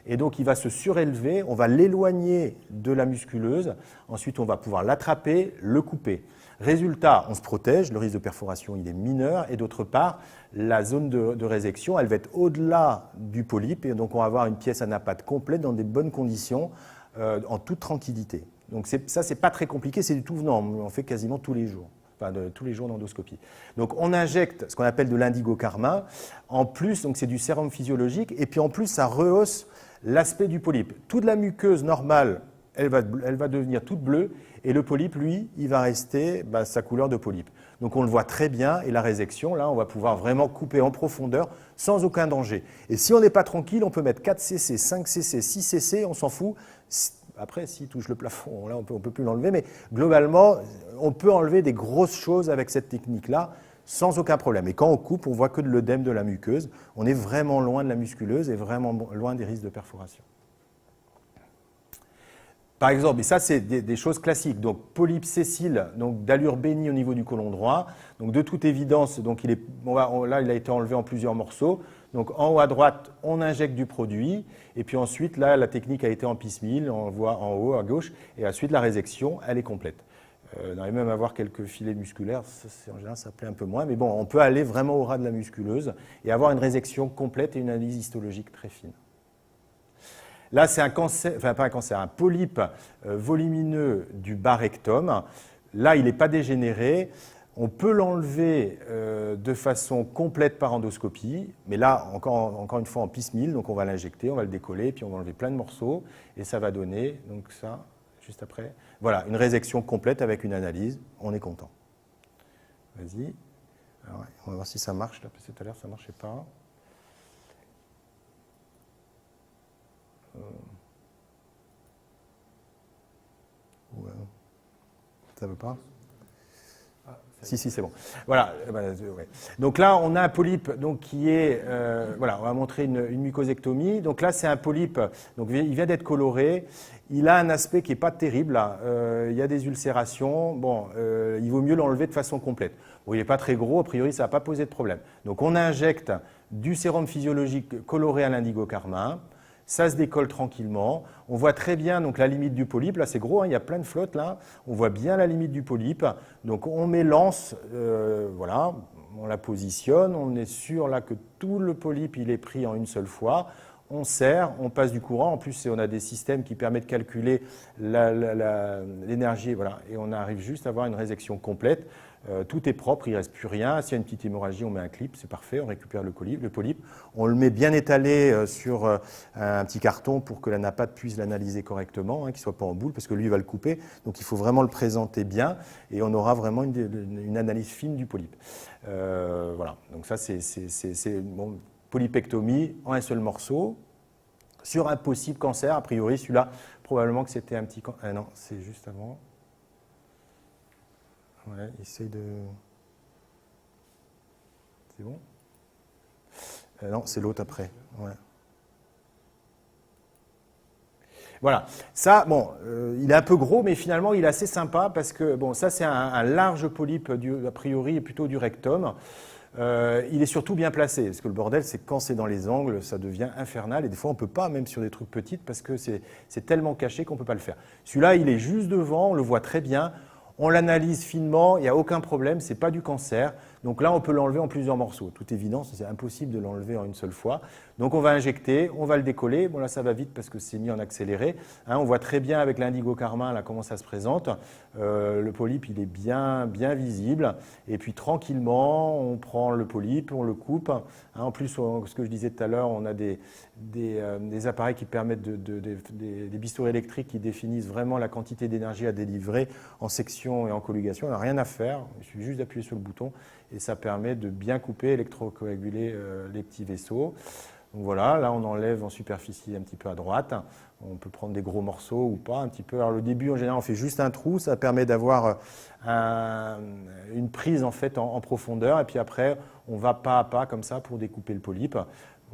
Et donc il va se surélever, on va l'éloigner de la musculeuse. Ensuite, on va pouvoir l'attraper, le couper. Résultat, on se protège, le risque de perforation il est mineur. Et d'autre part, la zone de résection, elle va être au-delà du polype. Et donc on va avoir une pièce anapath complète dans des bonnes conditions, en toute tranquillité. Donc ça, c'est pas très compliqué, c'est du tout venant. On en fait quasiment tous les jours. Enfin, tous les jours d'endoscopie. Donc on injecte ce qu'on appelle de l'indigocarmin. En plus, donc c'est du sérum physiologique. Et puis en plus, ça rehausse l'aspect du polype. Toute la muqueuse normale, elle va devenir toute bleue. Et le polype, lui, il va rester sa couleur de polype. Donc on le voit très bien. Et la résection, là, on va pouvoir vraiment couper en profondeur sans aucun danger. Et si on n'est pas tranquille, on peut mettre 4 cc, 5 cc, 6 cc, on s'en fout. Après, s'il touche le plafond, là, on peut plus l'enlever. Mais globalement, on peut enlever des grosses choses avec cette technique-là sans aucun problème. Et quand on coupe, on voit que de l'œdème de la muqueuse. On est vraiment loin de la musculeuse et vraiment loin des risques de perforation. Par exemple, et ça c'est des choses classiques, donc polype sessile, donc d'allure bénie au niveau du côlon droit. Donc de toute évidence, donc là il a été enlevé en plusieurs morceaux. Donc en haut à droite, on injecte du produit, et puis ensuite là la technique a été en piecemeal, on voit en haut à gauche, et ensuite la résection, elle est complète. On arrive même à avoir quelques filets musculaires, en général ça plaît un peu moins, mais bon, on peut aller vraiment au ras de la musculeuse et avoir une résection complète et une analyse histologique très fine. Là, c'est un cancer, enfin pas un cancer, un polype volumineux du bas rectum. Là, il n'est pas dégénéré. On peut l'enlever de façon complète par endoscopie, mais là, encore une fois, en piecemeal. Donc, on va l'injecter, on va le décoller, puis on va enlever plein de morceaux, et ça va donner, donc ça, juste après, voilà, une résection complète avec une analyse. On est content. Vas-y. Alors, on va voir si ça marche. Là, parce que tout à l'heure, ça ne marchait pas. Ouais. Ça ne veut pas? Si, c'est bon. Voilà. Ouais. Donc là, on a un polype donc, qui est... voilà, on va montrer une mucosectomie. Donc là, c'est un polype, donc, il vient d'être coloré. Il a un aspect qui n'est pas terrible. Là. Il y a des ulcérations. Bon, il vaut mieux l'enlever de façon complète. Bon, il n'est pas très gros. A priori, ça ne va pas poser de problème. Donc on injecte du sérum physiologique coloré à l'indigocarmin. Ça se décolle tranquillement. On voit très bien donc, la limite du polype. Là, c'est gros, hein, il y a plein de flottes là. On voit bien la limite du polype. Donc, on met l'anse, voilà, on la positionne. On est sûr là que tout le polype il est pris en une seule fois. On serre, on passe du courant. En plus, on a des systèmes qui permettent de calculer l'énergie. Voilà, et on arrive juste à avoir une résection complète. Tout est propre, il ne reste plus rien. S'il y a une petite hémorragie, on met un clip, c'est parfait, on récupère le polype. On le met bien étalé sur un petit carton pour que l'anapath puisse l'analyser correctement, hein, qu'il ne soit pas en boule, parce que lui, il va le couper. Donc, il faut vraiment le présenter bien et on aura vraiment une analyse fine du polype. Voilà, donc ça, c'est bon, polypectomie en un seul morceau. Sur un possible cancer, a priori, celui-là, probablement que c'était un petit cancer. Ah non, c'est juste avant. Ouais, essaye de... C'est bon? Non, c'est l'autre après. Ouais. Voilà. Ça, bon, il est un peu gros, mais finalement, il est assez sympa parce que, bon, ça, c'est un large polype, a priori, plutôt du rectum. Il est surtout bien placé, parce que le bordel, c'est quand c'est dans les angles, ça devient infernal, et des fois, on ne peut pas, même sur des trucs petites, parce que c'est tellement caché qu'on ne peut pas le faire. Celui-là, il est juste devant, on le voit très bien. On l'analyse finement, il n'y a aucun problème, ce n'est pas du cancer. Donc là, on peut l'enlever en plusieurs morceaux. Toute évidence, c'est impossible de l'enlever en une seule fois. Donc on va injecter, on va le décoller. Bon là, ça va vite parce que c'est mis en accéléré. Hein, on voit très bien avec l'indigocarmin là comment ça se présente. Le polype, il est bien visible. Et puis tranquillement, on prend le polype, on le coupe. Hein, en plus, ce que je disais tout à l'heure, on a des appareils qui permettent des bistouris électriques qui définissent vraiment la quantité d'énergie à délivrer en section et en colligation. On n'a rien à faire, il suffit juste d'appuyer sur le bouton et ça permet de bien couper, électrocoaguler les petits vaisseaux. Donc voilà, là on enlève en superficie un petit peu à droite. On peut prendre des gros morceaux ou pas, un petit peu. Alors le début, en général, on fait juste un trou, ça permet d'avoir une prise en fait en profondeur et puis après, on va pas à pas comme ça pour découper le polype.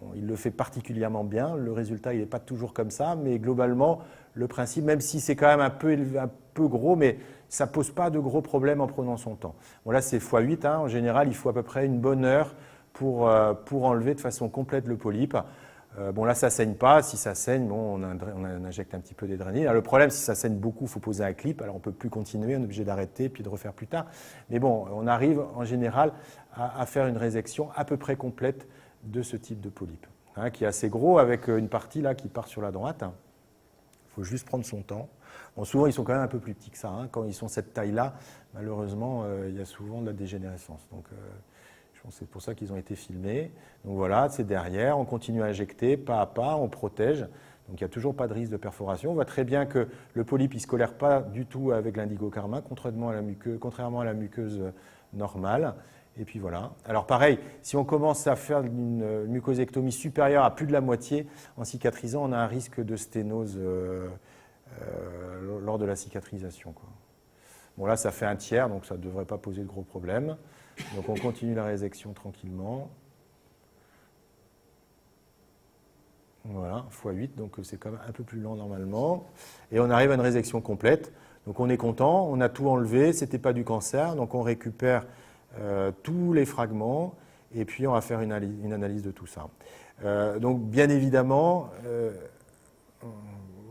Bon, il le fait particulièrement bien, le résultat il n'est pas toujours comme ça, mais globalement le principe, même si c'est quand même un peu gros, mais ça ne pose pas de gros problèmes en prenant son temps. Bon là c'est x8, hein. En général il faut à peu près une bonne heure pour enlever de façon complète le polype. Bon, là, ça ne saigne pas. Si ça saigne, bon, on injecte un petit peu d'adrénaline. Le problème, si ça saigne beaucoup, il faut poser un clip. Alors, on ne peut plus continuer, on est obligé d'arrêter puis de refaire plus tard. Mais bon, on arrive en général à faire une résection à peu près complète de ce type de polype, hein, qui est assez gros, avec une partie là qui part sur la droite. Il faut juste prendre son temps. Bon, souvent, ils sont quand même un peu plus petits que ça, hein. Quand ils sont cette taille-là, malheureusement, il y a souvent de la dégénérescence. Donc, je pense que c'est pour ça qu'ils ont été filmés. Donc voilà, c'est derrière. On continue à injecter pas à pas, on protège. Donc, il n'y a toujours pas de risque de perforation. On voit très bien que le polype ne se colère pas du tout avec l'indigocarmin, contrairement à la muqueuse normale. Et puis voilà. Alors pareil, si on commence à faire une mucosectomie supérieure à plus de la moitié, en cicatrisant, on a un risque de sténose lors de la cicatrisation, quoi. Bon, là, ça fait un tiers, donc ça ne devrait pas poser de gros problèmes. Donc on continue la résection tranquillement. Voilà, x8, donc c'est quand même un peu plus lent normalement. Et on arrive à une résection complète. Donc on est content, on a tout enlevé, ce n'était pas du cancer, donc on récupère tous les fragments et puis on va faire une analyse de tout ça. Donc bien évidemment,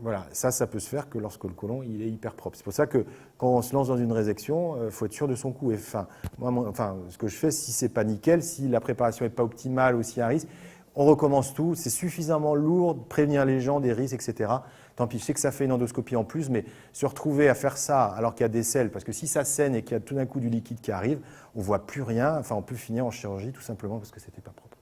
voilà, ça peut se faire que lorsque le côlon il est hyper propre. C'est pour ça que quand on se lance dans une résection, il faut être sûr de son coup. Et ce que je fais, si c'est pas nickel, si la préparation n'est pas optimale ou s'il y a un risque, on recommence tout. C'est suffisamment lourd de prévenir les gens des risques, etc. Tant pis, je sais que ça fait une endoscopie en plus, mais se retrouver à faire ça alors qu'il y a des selles, parce que si ça saigne et qu'il y a tout d'un coup du liquide qui arrive, on ne voit plus rien. Enfin, on peut finir en chirurgie tout simplement parce que ce n'était pas propre.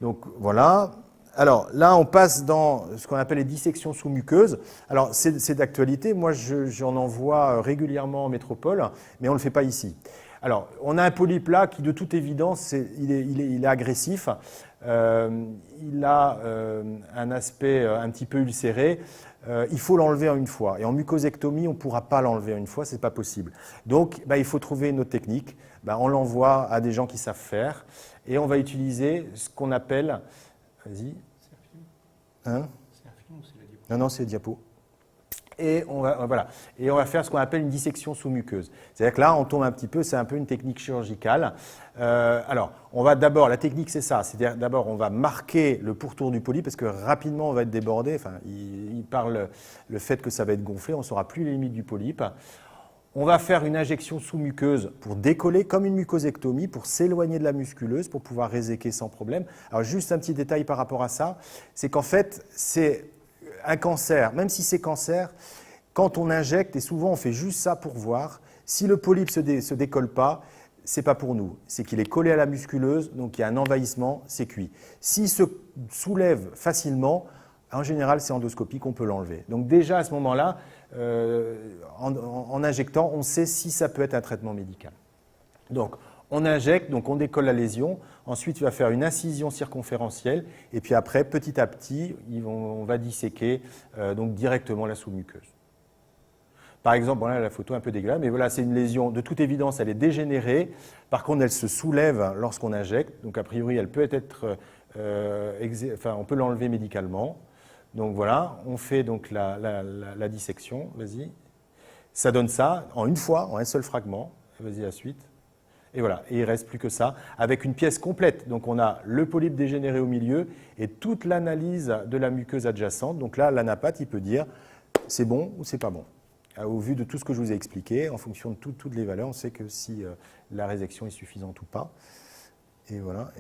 Donc voilà. Alors là, on passe dans ce qu'on appelle les dissections sous muqueuse. Alors c'est d'actualité. Moi, j'en envoie régulièrement en métropole, mais on ne le fait pas ici. Alors, on a un polype là qui, de toute évidence, il est agressif. Il a un aspect un petit peu ulcéré. Il faut l'enlever en une fois. Et en mucosectomie, on ne pourra pas l'enlever en une fois, ce n'est pas possible. Donc, il faut trouver une autre technique. On l'envoie à des gens qui savent faire. Et on va utiliser ce qu'on appelle... Vas-y. Hein? C'est un film ou c'est la diapo? Non, c'est diapo. Et on va faire ce qu'on appelle une dissection sous muqueuse. C'est-à-dire que là, on tombe un petit peu, c'est un peu une technique chirurgicale. Alors, on va d'abord, la technique c'est ça, c'est-à-dire d'abord on va marquer le pourtour du polype parce que rapidement on va être débordé. Enfin, il parle le fait que ça va être gonflé, on ne saura plus les limites du polype. On va faire une injection sous muqueuse pour décoller comme une mucosectomie, pour s'éloigner de la musculeuse, pour pouvoir réséquer sans problème. Alors juste un petit détail par rapport à ça, c'est qu'en fait, c'est un cancer, même si c'est cancer, quand on injecte, et souvent on fait juste ça pour voir, si le polype ne se décolle pas, ce n'est pas pour nous. C'est qu'il est collé à la musculeuse, donc il y a un envahissement, c'est cuit. S'il se soulève facilement, en général, c'est endoscopique, on peut l'enlever. Donc déjà, à ce moment-là, en injectant, on sait si ça peut être un traitement médical. Donc, on injecte, donc on décolle la lésion. Ensuite, il va faire une incision circonférentielle. Et puis après, petit à petit, on va disséquer donc directement la sous-muqueuse. Par exemple, voilà la photo un peu dégueulasse, mais voilà, c'est une lésion, de toute évidence, elle est dégénérée. Par contre, elle se soulève lorsqu'on injecte. Donc, a priori, elle peut être, on peut l'enlever médicalement. Donc voilà, on fait donc la dissection, vas-y. Ça donne ça en une fois, en un seul fragment. Vas-y, la suite. Et voilà, et il ne reste plus que ça, avec une pièce complète. Donc on a le polype dégénéré au milieu et toute l'analyse de la muqueuse adjacente. Donc là, l'anapathe, il peut dire c'est bon ou c'est pas bon. Au vu de tout ce que je vous ai expliqué, en fonction de toutes les valeurs, on sait que si la résection est suffisante ou pas. Et voilà.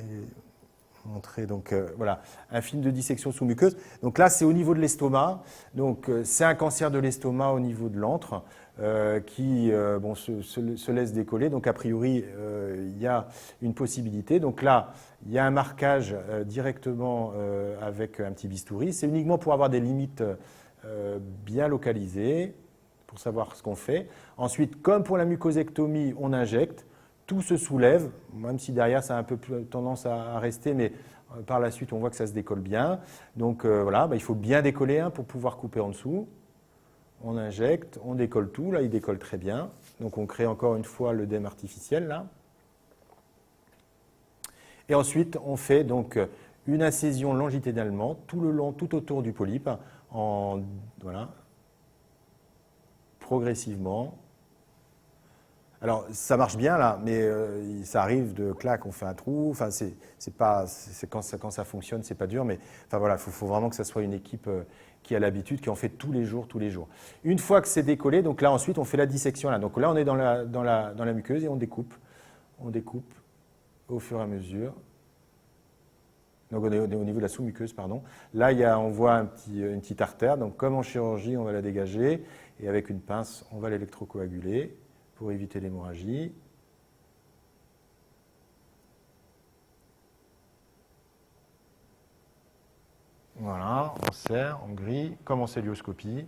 Montrer donc voilà un film de dissection sous muqueuse. Donc là c'est au niveau de l'estomac. Donc c'est un cancer de l'estomac au niveau de l'antre qui se laisse décoller. Donc a priori il y a une possibilité. Donc là il y a un marquage directement avec un petit bistouri. C'est uniquement pour avoir des limites bien localisées pour savoir ce qu'on fait. Ensuite, comme pour la mucosectomie, on injecte. Tout se soulève, même si derrière ça a un peu plus tendance à rester, mais par la suite on voit que ça se décolle bien. Donc voilà, il faut bien décoller pour pouvoir couper en dessous. On injecte, on décolle tout, là il décolle très bien. Donc on crée encore une fois l'œdème artificiel là. Et ensuite on fait donc une incision longitudinalement tout le long, tout autour du polype, progressivement. Alors, ça marche bien là, mais ça arrive de clac, on fait un trou. Enfin, c'est quand ça fonctionne, c'est pas dur, mais enfin voilà, faut vraiment que ça soit une équipe qui a l'habitude, qui en fait tous les jours. Une fois que c'est décollé, donc là ensuite on fait la dissection là. Donc là on est dans la muqueuse et on découpe au fur et à mesure. Donc on est au niveau de la sous-muqueuse, pardon. Là on voit une petite artère. Donc comme en chirurgie, on va la dégager et avec une pince, on va l'électrocoaguler pour éviter l'hémorragie. Voilà, on serre, on grille, comme en célioscopie.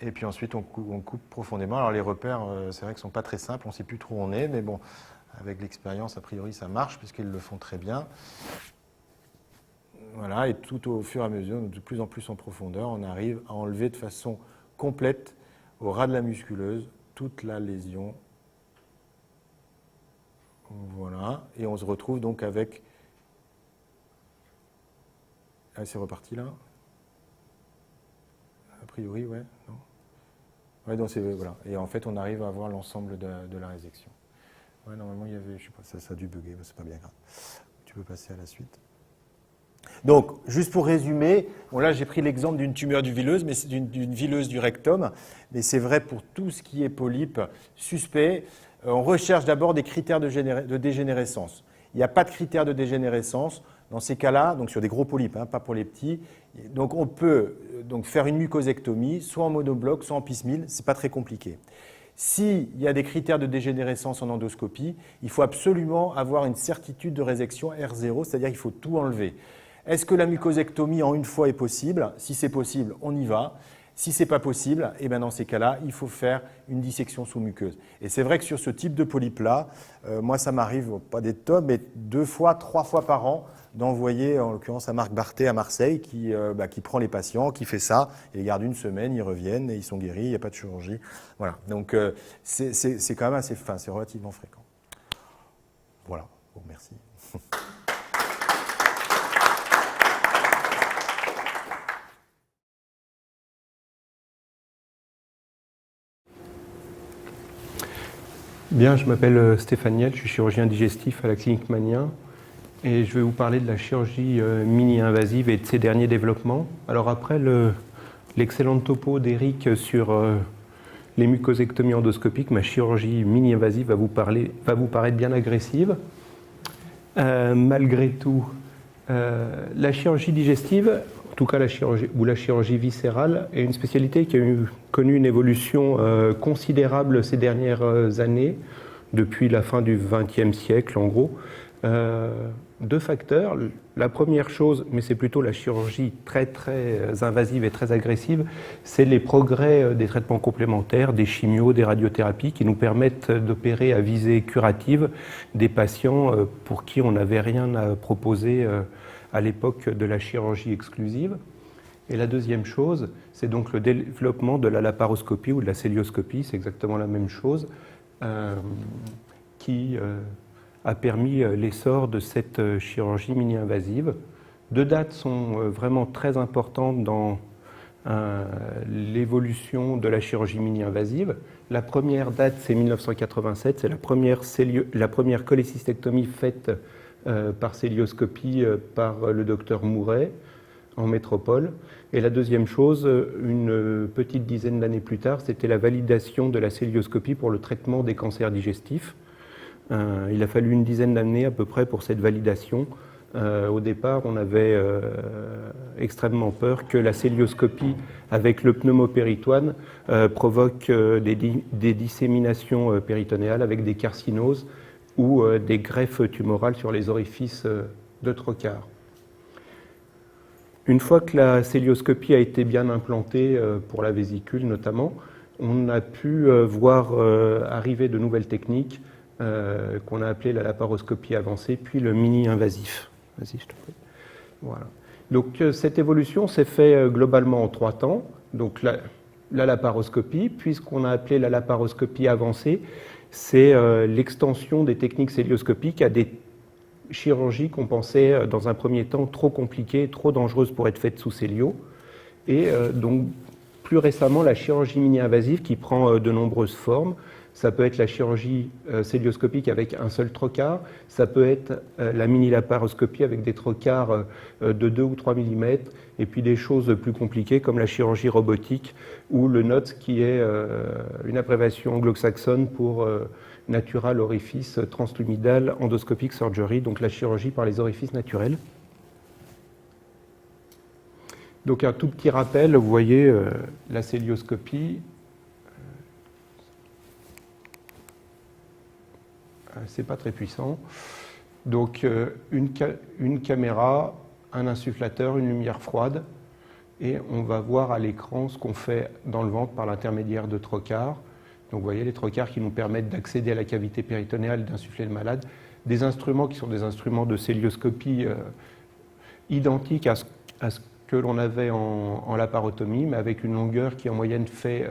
Et puis ensuite, on coupe profondément. Alors les repères, c'est vrai qu'ils ne sont pas très simples, on ne sait plus trop où on est, mais bon, avec l'expérience, a priori, ça marche, puisqu'ils le font très bien. Voilà, et tout au fur et à mesure, de plus en plus en profondeur, on arrive à enlever de façon complète, au ras de la musculeuse, toute la lésion. Voilà, et on se retrouve donc avec... Ah, c'est reparti là. A priori, ouais. Non. Ouais, donc voilà. Et en fait, on arrive à avoir l'ensemble de la résection. Ouais, normalement, il y avait, je sais pas, ça a dû bugger, mais c'est pas bien grave. Tu peux passer à la suite. Donc, juste pour résumer, bon là j'ai pris l'exemple d'une tumeur du vileuse, mais c'est d'une vileuse du rectum, mais c'est vrai pour tout ce qui est polype suspect. On recherche d'abord des critères de dégénérescence. Il n'y a pas de critères de dégénérescence. Dans ces cas-là, donc sur des gros polypes, hein, pas pour les petits, donc on peut donc faire une mucosectomie, soit en monobloc, soit en piecemeal, ce n'est pas très compliqué. S'il y a des critères de dégénérescence en endoscopie, il faut absolument avoir une certitude de résection R0, c'est-à-dire qu'il faut tout enlever. Est-ce que la mucosectomie en une fois est possible? Si c'est possible, on y va. Si ce n'est pas possible, eh bien dans ces cas-là, il faut faire une dissection sous muqueuse. Et c'est vrai que sur ce type de polype-là, moi ça m'arrive, pas des tonnes, mais 2 fois, 3 fois par an, d'envoyer, en l'occurrence à Marc Barthé à Marseille, qui prend les patients, qui fait ça, et ils gardent une semaine, ils reviennent, et ils sont guéris, il n'y a pas de chirurgie. Voilà, donc c'est quand même assez fin, c'est relativement fréquent. Voilà, bon, merci. Bien, je m'appelle Stéphane Niel, je suis chirurgien digestif à la clinique Magnien et je vais vous parler de la chirurgie mini-invasive et de ses derniers développements. Alors après l'excellente topo d'Éric sur les mucosectomies endoscopiques, ma chirurgie mini-invasive va vous paraître bien agressive. Malgré tout, la chirurgie digestive, en tout cas la chirurgie viscérale, est une spécialité qui a connu une évolution considérable ces dernières années, depuis la fin du XXe siècle en gros. 2 facteurs. La première chose, mais c'est plutôt la chirurgie très invasive et très agressive, c'est les progrès des traitements complémentaires, des chimios, des radiothérapies qui nous permettent d'opérer à visée curative des patients pour qui on n'avait rien à proposer à l'époque de la chirurgie exclusive. Et la deuxième chose, c'est donc le développement de la laparoscopie ou de la célioscopie, c'est exactement la même chose, qui a permis l'essor de cette chirurgie mini-invasive. 2 dates sont vraiment très importantes dans l'évolution de la chirurgie mini-invasive. La première date, c'est 1987, c'est la première cholécystectomie faite par célioscopie par le docteur Mouret en métropole. Et la deuxième chose, une petite dizaine d'années plus tard, c'était la validation de la célioscopie pour le traitement des cancers digestifs. Il a fallu une dizaine d'années à peu près pour cette validation. Au départ, on avait extrêmement peur que la célioscopie avec le pneumopéritoine provoque des disséminations péritonéales avec des carcinoses ou des greffes tumorales sur les orifices de trocar. Une fois que la célioscopie a été bien implantée pour la vésicule notamment, on a pu voir arriver de nouvelles techniques qu'on a appelées la laparoscopie avancée, puis le mini-invasif. Vas-y, je te prie. Voilà. Donc cette évolution s'est faite globalement en 3 temps. Donc la laparoscopie, puis ce qu'on a appelé la laparoscopie avancée, c'est l'extension des techniques célioscopiques à des chirurgies qu'on pensait dans un premier temps trop compliquées, trop dangereuses pour être faites sous célio. Et donc plus récemment la chirurgie mini-invasive qui prend de nombreuses formes. Ça peut être la chirurgie cœlioscopique avec un seul trocar, ça peut être la mini-laparoscopie avec des trocars de 2 ou 3 mm, et puis des choses plus compliquées comme la chirurgie robotique ou le NOTS qui est une abréviation anglo-saxonne pour Natural Orifice Translumidal Endoscopic Surgery, donc la chirurgie par les orifices naturels. Donc un tout petit rappel, vous voyez la cœlioscopie. C'est pas très puissant. Donc une caméra, un insufflateur, une lumière froide, et on va voir à l'écran ce qu'on fait dans le ventre par l'intermédiaire de trocars. Donc vous voyez les trocars qui nous permettent d'accéder à la cavité péritonéale, d'insuffler le malade. Des instruments qui sont des instruments de cœlioscopie identiques à ce que l'on avait en laparotomie, mais avec une longueur qui en moyenne fait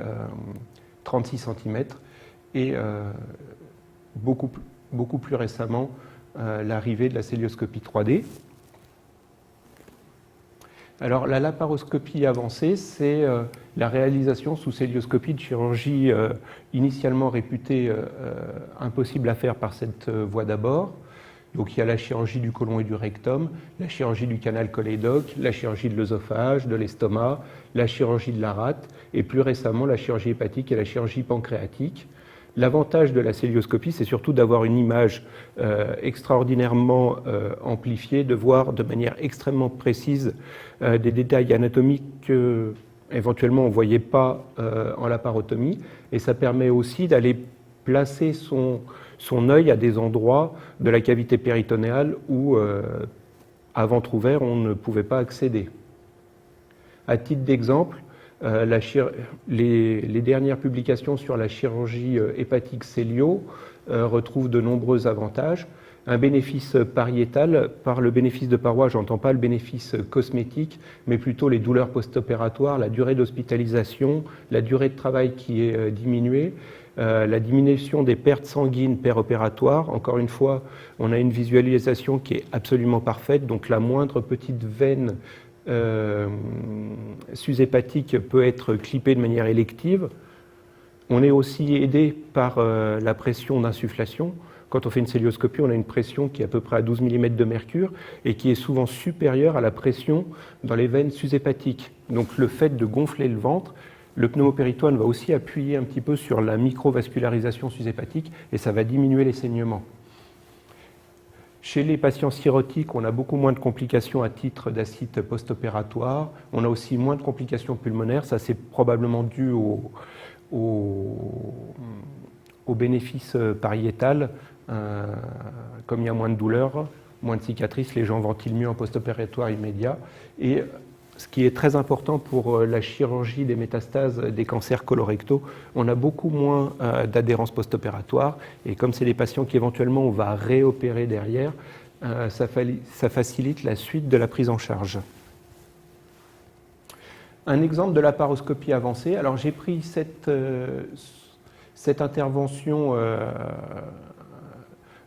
36 cm et beaucoup plus récemment l'arrivée de la cœlioscopie 3D. Alors la laparoscopie avancée, c'est la réalisation sous cœlioscopie de chirurgie initialement réputée impossible à faire par cette voie d'abord. Donc il y a la chirurgie du côlon et du rectum, la chirurgie du canal cholédoque, la chirurgie de l'œsophage, de l'estomac, la chirurgie de la rate et plus récemment la chirurgie hépatique et la chirurgie pancréatique. L'avantage de la cœlioscopie, c'est surtout d'avoir une image extraordinairement amplifiée, de voir de manière extrêmement précise des détails anatomiques que éventuellement on ne voyait pas en laparotomie, et ça permet aussi d'aller placer son œil à des endroits de la cavité péritonéale où, à ventre ouvert, on ne pouvait pas accéder. À titre d'exemple, les dernières publications sur la chirurgie hépatique célio retrouvent de nombreux avantages. Un bénéfice pariétal, par le bénéfice de paroi, je n'entends pas le bénéfice cosmétique, mais plutôt les douleurs post-opératoires, la durée d'hospitalisation, la durée de travail qui est diminuée, la diminution des pertes sanguines péropératoires. Encore une fois, on a une visualisation qui est absolument parfaite, donc la moindre petite veine sus-hépatique peut être clippée de manière élective. On est aussi aidé par la pression d'insufflation. Quand on fait une cœlioscopie, on a une pression qui est à peu près à 12 mm de mercure et qui est souvent supérieure à la pression dans les veines sus-hépatiques. Donc le fait de gonfler le ventre, le pneumopéritoine va aussi appuyer un petit peu sur la microvascularisation sus-hépatique et ça va diminuer les saignements. Chez les patients cirrhotiques, on a beaucoup moins de complications à titre d'acide post-opératoire. On a aussi moins de complications pulmonaires. Ça, c'est probablement dû au bénéfice pariétal. Comme il y a moins de douleur, moins de cicatrices, les gens ventilent mieux en post-opératoire immédiat. Et ce qui est très important pour la chirurgie des métastases des cancers colorectaux, on a beaucoup moins d'adhérence post-opératoire. Et comme c'est des patients qui éventuellement on va réopérer derrière, ça facilite la suite de la prise en charge. Un exemple de laparoscopie avancée. Alors j'ai pris cette intervention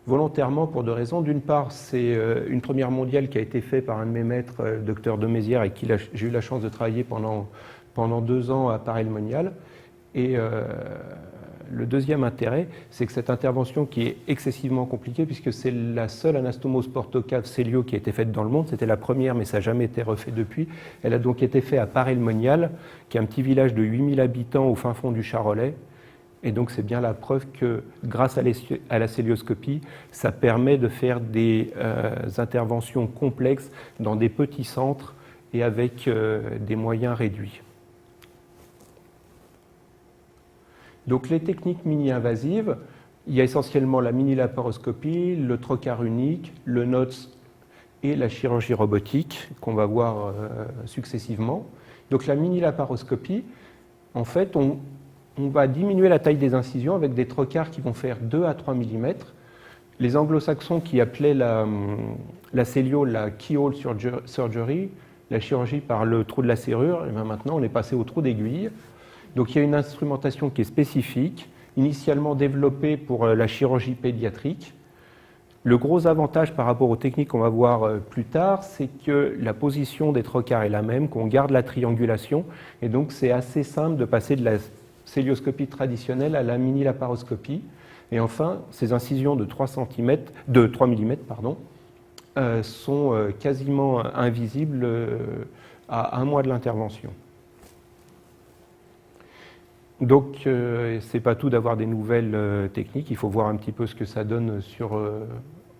volontairement pour deux raisons. D'une part, c'est une première mondiale qui a été faite par un de mes maîtres, le docteur Demézières, avec qui j'ai eu la chance de travailler pendant 2 ans à Paray-le-Monial. Et le deuxième intérêt, c'est que cette intervention qui est excessivement compliquée, puisque c'est la seule anastomose portocave célio qui a été faite dans le monde, c'était la première, mais ça n'a jamais été refait depuis. Elle a donc été faite à Paray-le-Monial, qui est un petit village de 8000 habitants au fin fond du Charolais. Et donc c'est bien la preuve que grâce à la cœlioscopie, ça permet de faire des interventions complexes dans des petits centres et avec des moyens réduits. Donc les techniques mini-invasives, il y a essentiellement la mini-laparoscopie, le trocar unique, le NOTS et la chirurgie robotique qu'on va voir successivement. Donc la mini-laparoscopie, en fait, on va diminuer la taille des incisions avec des trocars qui vont faire 2 à 3 mm. Les anglo-saxons qui appelaient la célio la keyhole surgery, la chirurgie par le trou de la serrure, et bien maintenant on est passé au trou d'aiguille. Donc il y a une instrumentation qui est spécifique, initialement développée pour la chirurgie pédiatrique. Le gros avantage par rapport aux techniques qu'on va voir plus tard, c'est que la position des trocars est la même, qu'on garde la triangulation, et donc c'est assez simple de passer de la célioscopie traditionnelle à la mini-laparoscopie. Et enfin, ces incisions de 3 mm sont quasiment invisibles à 1 mois de l'intervention. Donc, c'est pas tout d'avoir des nouvelles techniques, il faut voir un petit peu ce que ça donne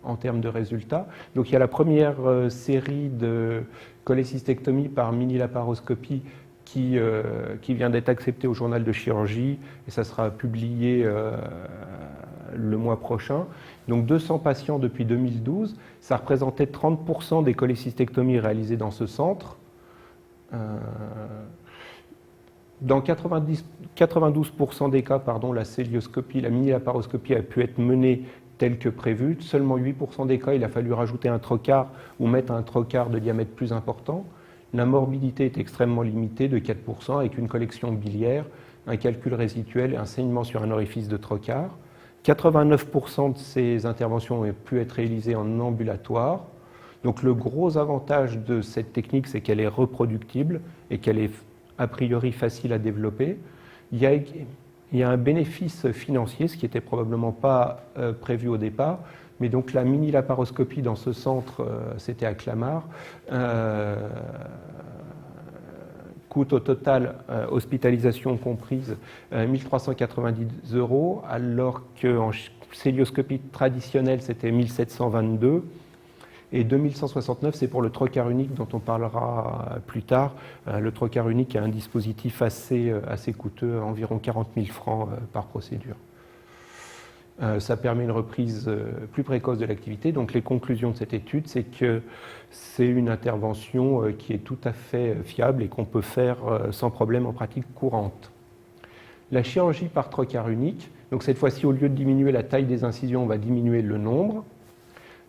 en termes de résultats. Donc, il y a la première série de cholécystectomie par mini-laparoscopie qui vient d'être acceptée au journal de chirurgie, et ça sera publié le mois prochain. Donc 200 patients depuis 2012, ça représentait 30% des cholécystectomies réalisées dans ce centre. Dans 92% des cas, la célioscopie, la mini-laparoscopie a pu être menée telle que prévue. Seulement 8% des cas, il a fallu rajouter un trocar ou mettre un trocar de diamètre plus important. La morbidité est extrêmement limitée, de 4%, avec une collection biliaire, un calcul résiduel et un saignement sur un orifice de trocar. 89% de ces interventions ont pu être réalisées en ambulatoire. Donc le gros avantage de cette technique, c'est qu'elle est reproductible et qu'elle est a priori facile à développer. Il y a un bénéfice financier, ce qui n'était probablement pas prévu au départ, mais donc la mini-laparoscopie dans ce centre, c'était à Clamart, coûte au total, hospitalisation comprise, 1 390 €, alors qu'en célioscopie traditionnelle, c'était 1 722 €. Et 2169, c'est pour le trocar unique dont on parlera plus tard. Le trocar unique a un dispositif assez coûteux, environ 40 000 francs par procédure. Ça permet une reprise plus précoce de l'activité. Donc les conclusions de cette étude, c'est que c'est une intervention qui est tout à fait fiable et qu'on peut faire sans problème en pratique courante. La chirurgie par trocar unique, donc cette fois-ci, au lieu de diminuer la taille des incisions, on va diminuer le nombre.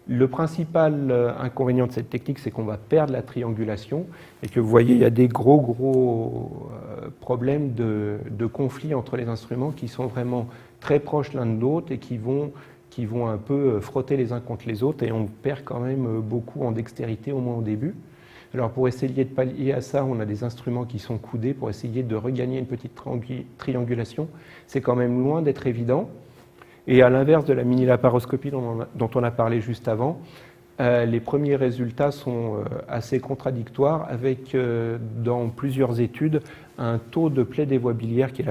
Le principal inconvénient de cette technique, c'est qu'on va perdre la triangulation et que vous voyez, il y a des gros problèmes de conflit entre les instruments qui sont vraiment très proches l'un de l'autre et qui vont un peu frotter les uns contre les autres, et on perd quand même beaucoup en dextérité, au moins au début. Alors pour essayer de pallier à ça, on a des instruments qui sont coudés pour essayer de regagner une petite triangulation. C'est quand même loin d'être évident. Et à l'inverse de la mini-laparoscopie dont on a parlé juste avant, les premiers résultats sont assez contradictoires avec, dans plusieurs études, un taux de plaie des voies biliaires, qui est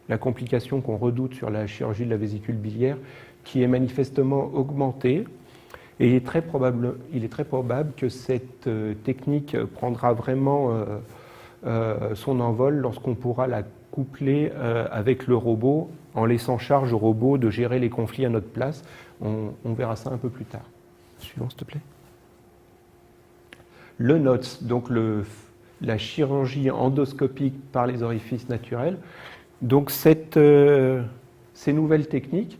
la complication qu'on redoute sur la chirurgie de la vésicule biliaire, qui est manifestement augmenté. Et il est très probable que cette technique prendra vraiment son envol lorsqu'on pourra la coupler avec le robot, en laissant charge au robot de gérer les conflits à notre place. On verra ça un peu plus tard. Suivant, s'il te plaît. Le NOTS, donc la chirurgie endoscopique par les orifices naturels. Donc ces nouvelles techniques,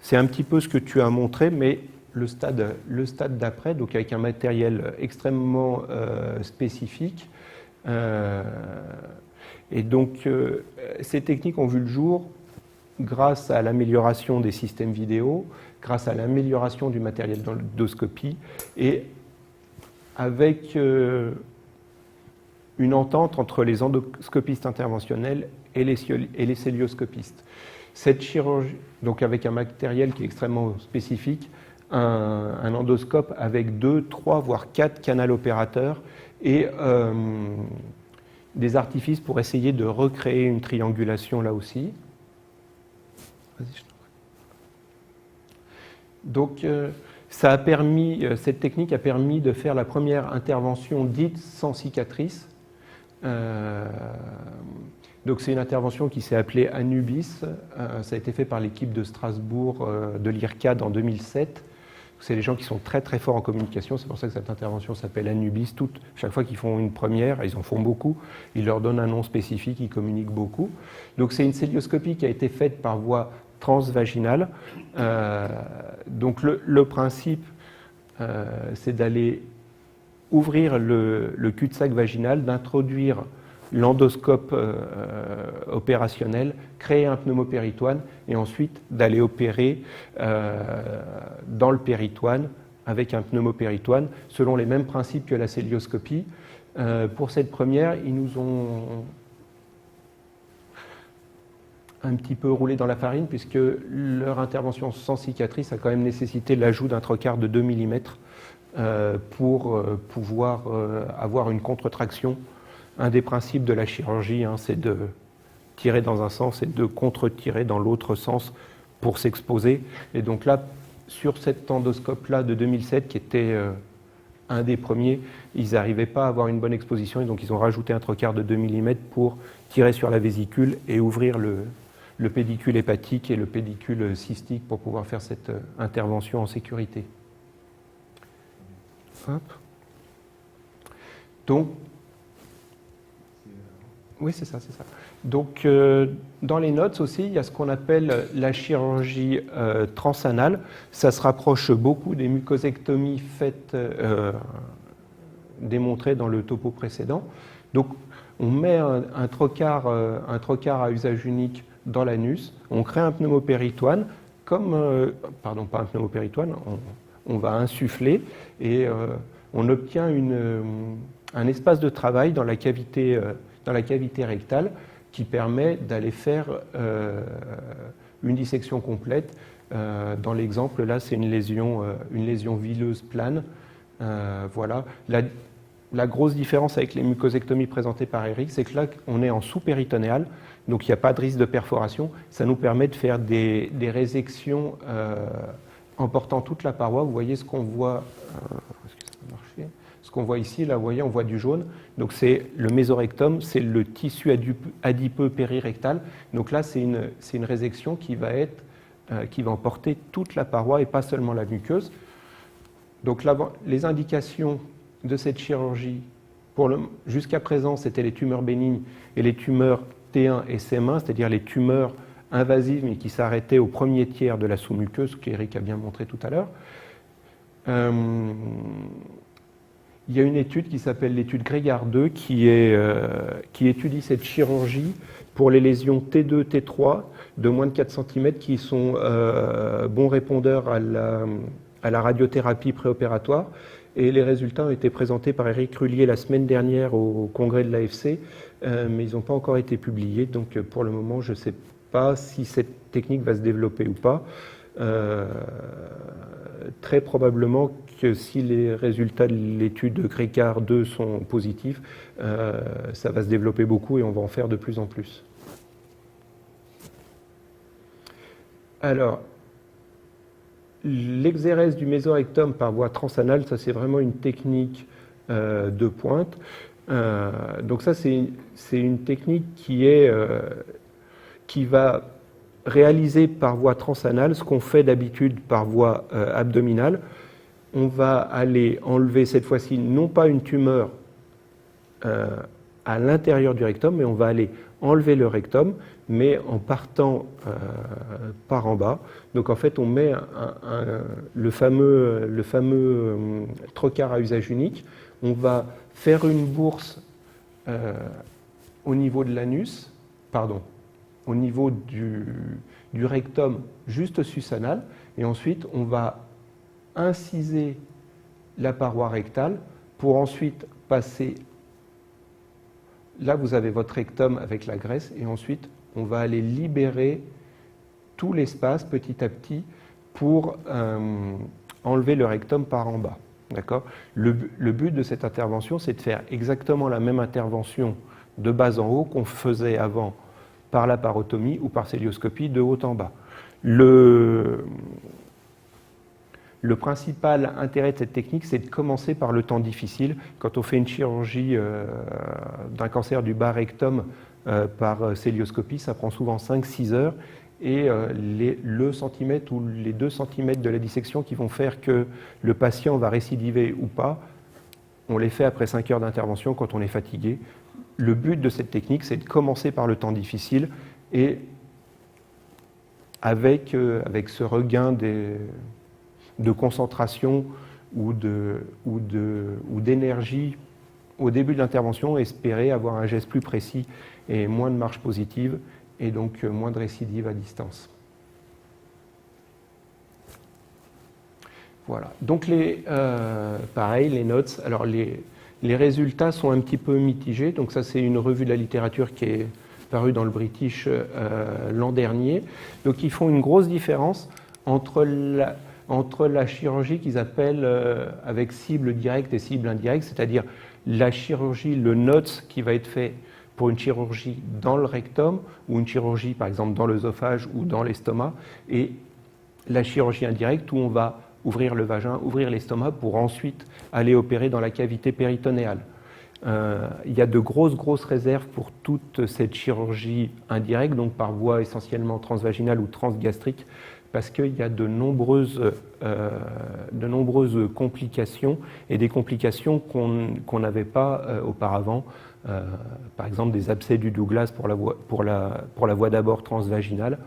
c'est un petit peu ce que tu as montré, mais le stade d'après, donc avec un matériel extrêmement spécifique. Et donc ces techniques ont vu le jour grâce à l'amélioration des systèmes vidéo, grâce à l'amélioration du matériel d'endoscopie et avec une entente entre les endoscopistes interventionnels et les célioscopistes. Cette chirurgie, donc avec un matériel qui est extrêmement spécifique, un endoscope avec 2, 3, voire 4 canaux opérateurs et des artifices pour essayer de recréer une triangulation là aussi. Donc, cette technique a permis de faire la première intervention dite sans cicatrice. Donc, c'est une intervention qui s'est appelée Anubis. Ça a été fait par l'équipe de Strasbourg de l'IRCAD en 2007. C'est des gens qui sont très très forts en communication, c'est pour ça que cette intervention s'appelle Anubis. Chaque fois qu'ils font une première, ils en font beaucoup, ils leur donnent un nom spécifique, ils communiquent beaucoup. Donc c'est une célioscopie qui a été faite par voie transvaginale. Donc le principe, c'est d'aller ouvrir le cul-de-sac vaginal, d'introduire l'endoscope opérationnel, créer un pneumopéritoine et ensuite d'aller opérer dans le péritoine avec un pneumopéritoine selon les mêmes principes que la cœlioscopie. Pour cette première, ils nous ont un petit peu roulé dans la farine puisque leur intervention sans cicatrice a quand même nécessité l'ajout d'un trocard de 2 mm pour pouvoir avoir une contre-traction. Un des principes de la chirurgie, c'est de tirer dans un sens et de contre-tirer dans l'autre sens pour s'exposer. Et donc là, sur cet endoscope-là de 2007, qui était un des premiers, ils n'arrivaient pas à avoir une bonne exposition et donc ils ont rajouté un trocard de 2 mm pour tirer sur la vésicule et ouvrir le pédicule hépatique et le pédicule cystique pour pouvoir faire cette intervention en sécurité. Hop. Donc, oui, c'est ça. Donc, dans les notes aussi, il y a ce qu'on appelle la chirurgie transanale. Ça se rapproche beaucoup des mucosectomies faites, démontrées dans le topo précédent. Donc, on met un trocard à usage unique dans l'anus, on crée un pneumopéritoine, pardon, pas un pneumopéritoine, on va insuffler et on obtient un espace de travail dans la cavité rectale qui permet d'aller faire une dissection complète. Dans l'exemple, là, c'est une lésion vileuse plane. Voilà. La grosse différence avec les mucosectomies présentées par Eric, c'est que là, on est en sous-péritonéal, donc il n'y a pas de risque de perforation. Ça nous permet de faire des résections emportant toute la paroi. Vous voyez ce qu'on voit, ce qu'on voit ici, là, vous voyez, on voit du jaune. Donc c'est le mésorectum, c'est le tissu adipeux périrectal. Donc là, c'est une résection qui va emporter toute la paroi et pas seulement la muqueuse. Donc là, les indications de cette chirurgie, jusqu'à présent, c'était les tumeurs bénignes et les tumeurs T1 et CM1, c'est-à-dire les tumeurs invasives mais qui s'arrêtaient au premier tiers de la sous-muqueuse, ce qu'Éric a bien montré tout à l'heure. Il y a une étude qui s'appelle l'étude Grégard 2 qui étudie cette chirurgie pour les lésions T2, T3 de moins de 4 cm qui sont bons répondeurs à la radiothérapie préopératoire. Et les résultats ont été présentés par Éric Rullier la semaine dernière au congrès de l'AFC, mais ils n'ont pas encore été publiés. Donc pour le moment, je ne sais pas si cette technique va se développer ou pas. Très probablement que si les résultats de l'étude de Grégard 2 sont positifs, ça va se développer beaucoup et on va en faire de plus en plus. Alors, l'exérèse du mésorectum par voie transanale, ça c'est vraiment une technique de pointe. Donc ça c'est une technique qui va réaliser par voie transanale ce qu'on fait d'habitude par voie abdominale. On va aller enlever cette fois-ci non pas une tumeur à l'intérieur du rectum, mais on va aller enlever le rectum, mais en partant par en bas. Donc en fait, on met le fameux trocard à usage unique. On va faire une bourse au niveau de l'anus, au niveau du rectum juste susanal, et ensuite on va inciser la paroi rectale pour ensuite passer. Là, vous avez votre rectum avec la graisse et ensuite, on va aller libérer tout l'espace petit à petit pour enlever le rectum par en bas. D'accord ? Le but de cette intervention, c'est de faire exactement la même intervention de bas en haut qu'on faisait avant par la parotomie ou par cœlioscopie de haut en bas. Le principal intérêt de cette technique, c'est de commencer par le temps difficile. Quand on fait une chirurgie d'un cancer du bas rectum par cœlioscopie, ça prend souvent 5-6 heures. Et le centimètre ou les 2 cm de la dissection qui vont faire que le patient va récidiver ou pas, on les fait après 5 heures d'intervention quand on est fatigué. Le but de cette technique, c'est de commencer par le temps difficile et avec ce regain de concentration ou d'énergie au début de l'intervention, espérer avoir un geste plus précis et moins de marge positive, et donc moins de récidive à distance. Voilà. Donc, pareil, les notes. Alors, les résultats sont un petit peu mitigés. Donc, ça, c'est une revue de la littérature qui est parue dans le British l'an dernier. Donc, ils font une grosse différence entre la chirurgie qu'ils appellent avec cible directe et cible indirecte, c'est-à-dire la chirurgie, le NOTS, qui va être fait pour une chirurgie dans le rectum ou une chirurgie, par exemple, dans l'œsophage ou dans l'estomac, et la chirurgie indirecte où on va ouvrir le vagin, ouvrir l'estomac pour ensuite aller opérer dans la cavité péritonéale. Il y a de grosses réserves pour toute cette chirurgie indirecte, donc par voie essentiellement transvaginale ou transgastrique, parce qu'il y a de nombreuses complications, et des complications qu'on n'avait pas auparavant. Par exemple, des abcès du Douglas pour la voie d'abord transvaginale,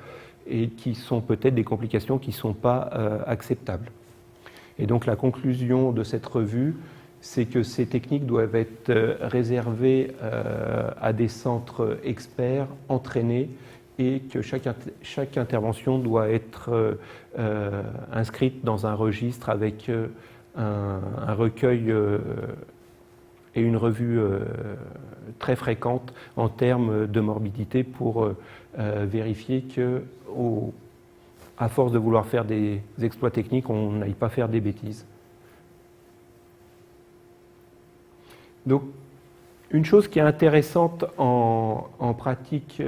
et qui sont peut-être des complications qui ne sont pas acceptables. Et donc la conclusion de cette revue, c'est que ces techniques doivent être réservées à des centres experts, entraînés, et que chaque intervention doit être inscrite dans un registre avec un recueil et une revue très fréquente en termes de morbidité pour vérifier que, à force de vouloir faire des exploits techniques, on n'aille pas faire des bêtises. Donc, une chose qui est intéressante en pratique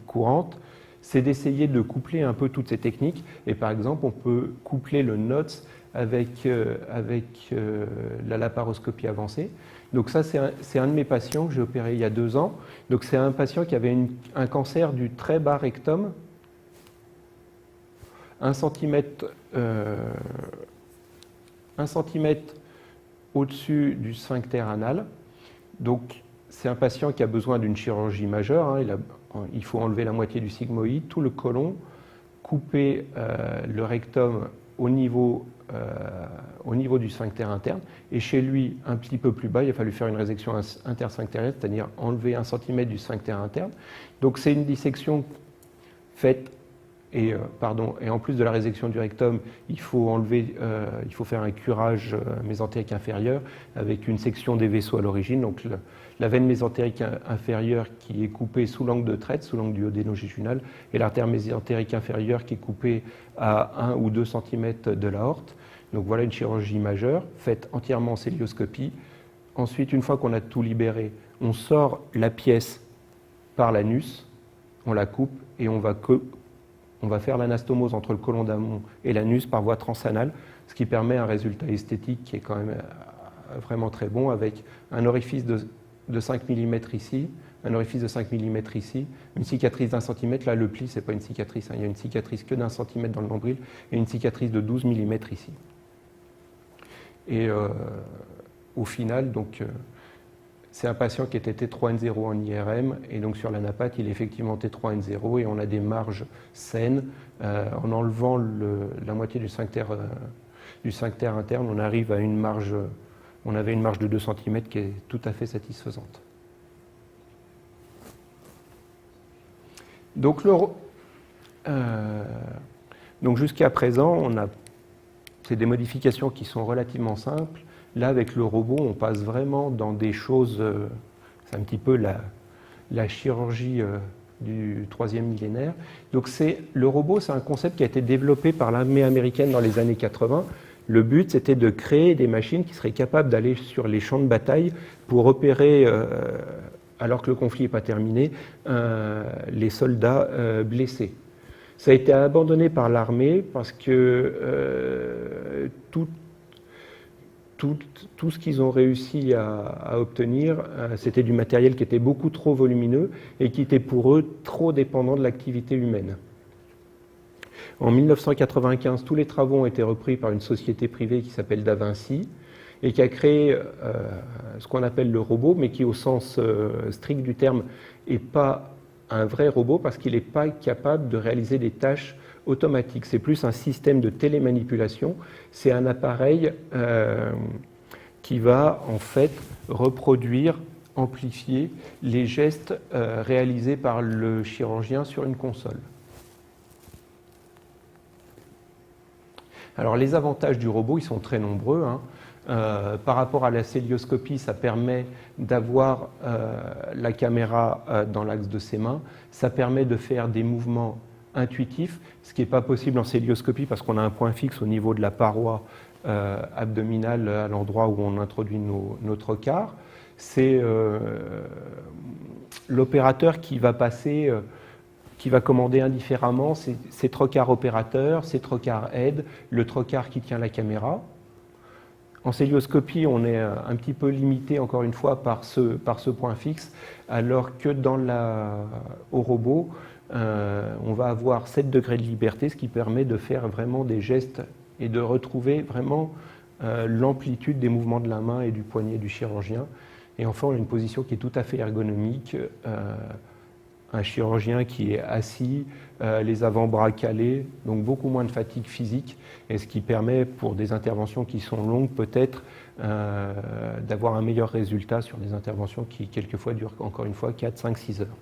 courante, c'est d'essayer de coupler un peu toutes ces techniques. Et par exemple, on peut coupler le NOTS avec la laparoscopie avancée. Donc ça, c'est un de mes patients que j'ai opéré il y a 2 ans. Donc c'est un patient qui avait un cancer du très bas rectum, 1 cm au-dessus du sphincter anal. Donc, c'est un patient qui a besoin d'une chirurgie majeure. Hein. Il faut enlever la moitié du sigmoïde, tout le côlon, couper le rectum au niveau du sphincter interne. Et chez lui, un petit peu plus bas, il a fallu faire une résection intersphinctérienne, c'est-à-dire enlever 1 cm du sphincter interne. Donc, c'est une dissection faite. Et en plus de la résection du rectum, il faut faire un curage mésentérique inférieur avec une section des vaisseaux à l'origine. Donc la veine mésentérique inférieure qui est coupée sous l'angle de traite, sous l'angle du duodéno-jejunal, et l'artère mésentérique inférieure qui est coupée à 1 ou 2 cm de l'aorte. Donc voilà une chirurgie majeure faite entièrement en célioscopie. Ensuite, une fois qu'on a tout libéré, on sort la pièce par l'anus, on la coupe et on va faire l'anastomose entre le côlon d'amont et l'anus par voie transanale, ce qui permet un résultat esthétique qui est quand même vraiment très bon, avec un orifice de 5 mm ici, un orifice de 5 mm ici, une cicatrice d'1 cm. Là, le pli, ce n'est pas une cicatrice, hein. Il y a une cicatrice que d'1 cm dans le nombril et une cicatrice de 12 mm ici. Et au final, donc, c'est un patient qui était T3N0 en IRM, et donc sur l'anapathe, il est effectivement T3N0, et on a des marges saines. En enlevant la moitié du sphincter interne, on arrive à une marge, on avait une marge de 2 cm qui est tout à fait satisfaisante. Donc jusqu'à présent, c'est des modifications qui sont relativement simples. Là, avec le robot, on passe vraiment dans des choses, c'est un petit peu la chirurgie du 3e millénaire. Donc le robot, c'est un concept qui a été développé par l'armée américaine dans les années 80. Le but, c'était de créer des machines qui seraient capables d'aller sur les champs de bataille pour opérer, alors que le conflit n'est pas terminé, les soldats blessés. Ça a été abandonné par l'armée parce que tout ce qu'ils ont réussi à obtenir, c'était du matériel qui était beaucoup trop volumineux et qui était pour eux trop dépendant de l'activité humaine. En 1995, tous les travaux ont été repris par une société privée qui s'appelle Da Vinci et qui a créé ce qu'on appelle le robot, mais qui au sens strict du terme n'est pas un vrai robot parce qu'il n'est pas capable de réaliser des tâches automatique. C'est plus un système de télémanipulation. C'est un appareil qui va en fait reproduire, amplifier les gestes réalisés par le chirurgien sur une console. Alors les avantages du robot, ils sont très nombreux, hein. Par rapport à la célioscopie, ça permet d'avoir la caméra dans l'axe de ses mains, ça permet de faire des mouvements intuitifs, ce qui n'est pas possible en célioscopie parce qu'on a un point fixe au niveau de la paroi abdominale à l'endroit où on introduit nos trocars. C'est l'opérateur qui va passer, qui va commander indifféremment ses trocars opérateurs, ses trocars aide, le trocar qui tient la caméra. En célioscopie, on est un petit peu limité, encore une fois, par ce point fixe, alors que au robot, on va avoir 7 degrés de liberté, ce qui permet de faire vraiment des gestes et de retrouver vraiment l'amplitude des mouvements de la main et du poignet du chirurgien. Et enfin, on a une position qui est tout à fait ergonomique, un chirurgien qui est assis, les avant-bras calés, donc beaucoup moins de fatigue physique, et ce qui permet, pour des interventions qui sont longues, peut-être d'avoir un meilleur résultat sur des interventions qui, quelquefois, durent, encore une fois, 4, 5, 6 heures.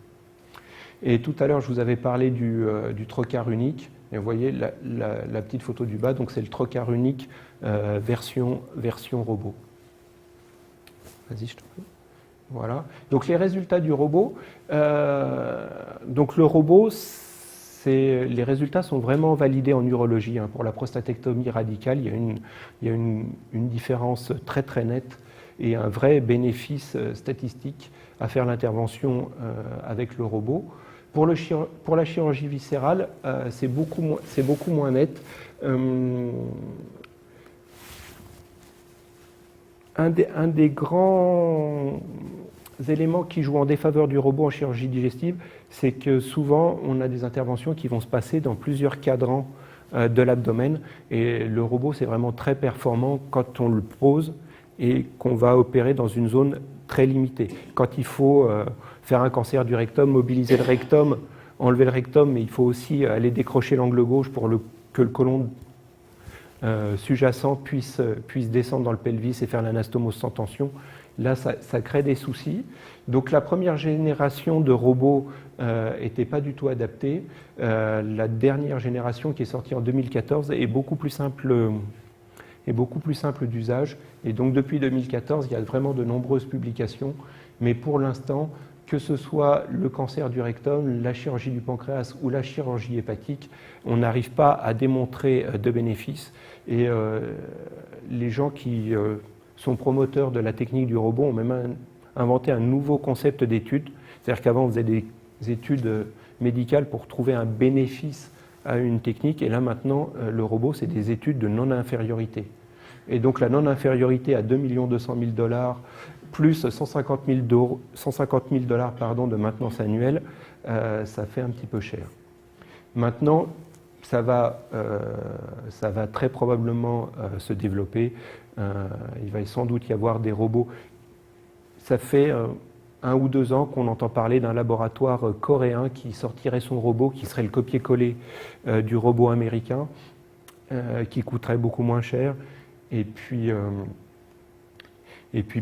Et tout à l'heure, je vous avais parlé du trocar unique, et vous voyez la petite photo du bas, donc c'est le trocar unique version robot. Vas-y, je te prie. Voilà. Donc les résultats du robot. Donc le robot, les résultats sont vraiment validés en urologie. Hein. Pour la prostatectomie radicale, il y a une différence très très nette et un vrai bénéfice statistique à faire l'intervention avec le robot. Pour la chirurgie viscérale, c'est beaucoup moins net. Un des grands éléments qui jouent en défaveur du robot en chirurgie digestive, c'est que souvent on a des interventions qui vont se passer dans plusieurs cadrans de l'abdomen, et le robot c'est vraiment très performant quand on le pose et qu'on va opérer dans une zone très limitée. Quand il faut faire un cancer du rectum, mobiliser le rectum, enlever le rectum, mais il faut aussi aller décrocher l'angle gauche pour que le côlon sous-jacent puisse descendre dans le pelvis et faire l'anastomose sans tension. Là, ça crée des soucis. Donc la première génération de robots n'était pas du tout adaptée. La dernière génération qui est sortie en 2014 est beaucoup plus simple d'usage. Et donc depuis 2014, il y a vraiment de nombreuses publications. Mais pour l'instant, que ce soit le cancer du rectum, la chirurgie du pancréas ou la chirurgie hépatique, on n'arrive pas à démontrer de bénéfices. Et les gens qui sont promoteurs de la technique du robot ont même inventé un nouveau concept d'étude. C'est-à-dire qu'avant, on faisait des études médicales pour trouver un bénéfice à une technique. Et là, maintenant, le robot, c'est des études de non-infériorité. Et donc, la non-infériorité à 2 200 000 $ plus 150 000 $ de maintenance annuelle, ça fait un petit peu cher. Maintenant, ça va très probablement se développer. Il va sans doute y avoir des robots. Ça fait 1 ou 2 ans qu'on entend parler d'un laboratoire coréen qui sortirait son robot, qui serait le copier-coller du robot américain, qui coûterait beaucoup moins cher. Et puis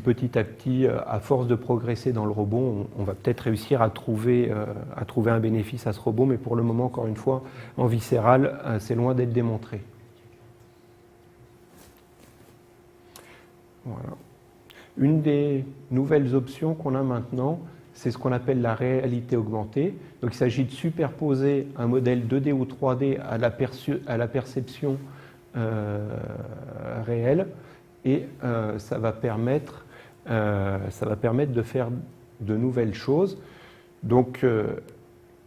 petit à petit, à force de progresser dans le robot, on va peut-être réussir à trouver un bénéfice à ce robot, mais pour le moment, encore une fois, en viscéral, c'est loin d'être démontré. Voilà. Une des nouvelles options qu'on a maintenant, c'est ce qu'on appelle la réalité augmentée. Donc il s'agit de superposer un modèle 2D ou 3D à la perception réelle. Et ça va permettre de faire de nouvelles choses. Donc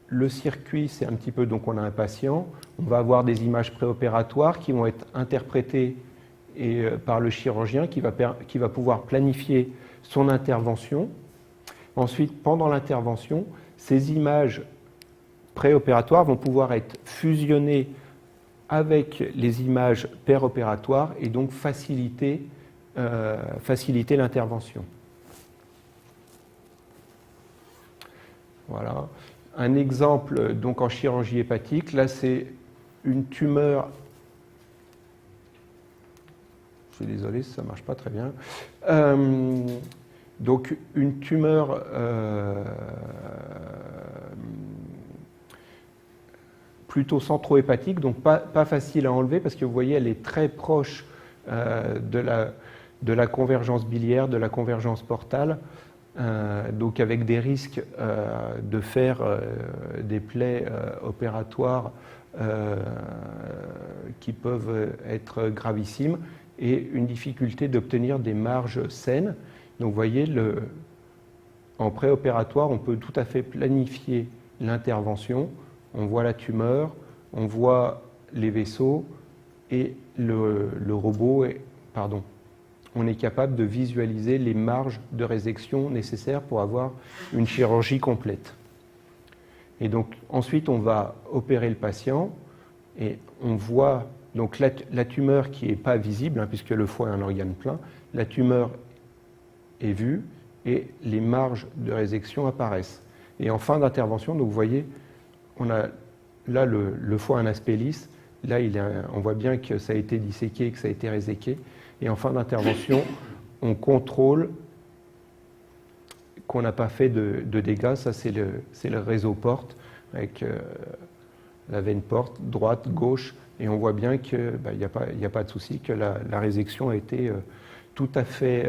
le circuit, c'est un petit peu, donc on a un patient, on va avoir des images préopératoires qui vont être interprétées par le chirurgien qui va pouvoir planifier son intervention. Ensuite, pendant l'intervention, ces images préopératoires vont pouvoir être fusionnées avec les images péropératoires et donc faciliter l'intervention. Voilà. Un exemple donc en chirurgie hépatique, là c'est une tumeur Je suis désolé si ça ne marche pas très bien. Donc une tumeur plutôt centro-hépatique, donc pas facile à enlever parce que vous voyez, elle est très proche de la convergence biliaire, de la convergence portale, donc avec des risques de faire des plaies opératoires qui peuvent être gravissimes et une difficulté d'obtenir des marges saines. Donc vous voyez, en préopératoire, on peut tout à fait planifier l'intervention. On voit la tumeur, on voit les vaisseaux et le robot, on est capable de visualiser les marges de résection nécessaires pour avoir une chirurgie complète. Et donc ensuite, on va opérer le patient et on voit donc la tumeur qui n'est pas visible, puisque le foie est un organe plein, la tumeur est vue et les marges de résection apparaissent. Et en fin d'intervention, donc vous voyez, on a là le foie a un aspect lisse, là on voit bien que ça a été disséqué, que ça a été réséqué, et en fin d'intervention, on contrôle qu'on n'a pas fait de dégâts. Ça, c'est le réseau porte, avec la veine porte, droite, gauche, et on voit bien qu'il n'y a pas de souci, que la résection a été tout à fait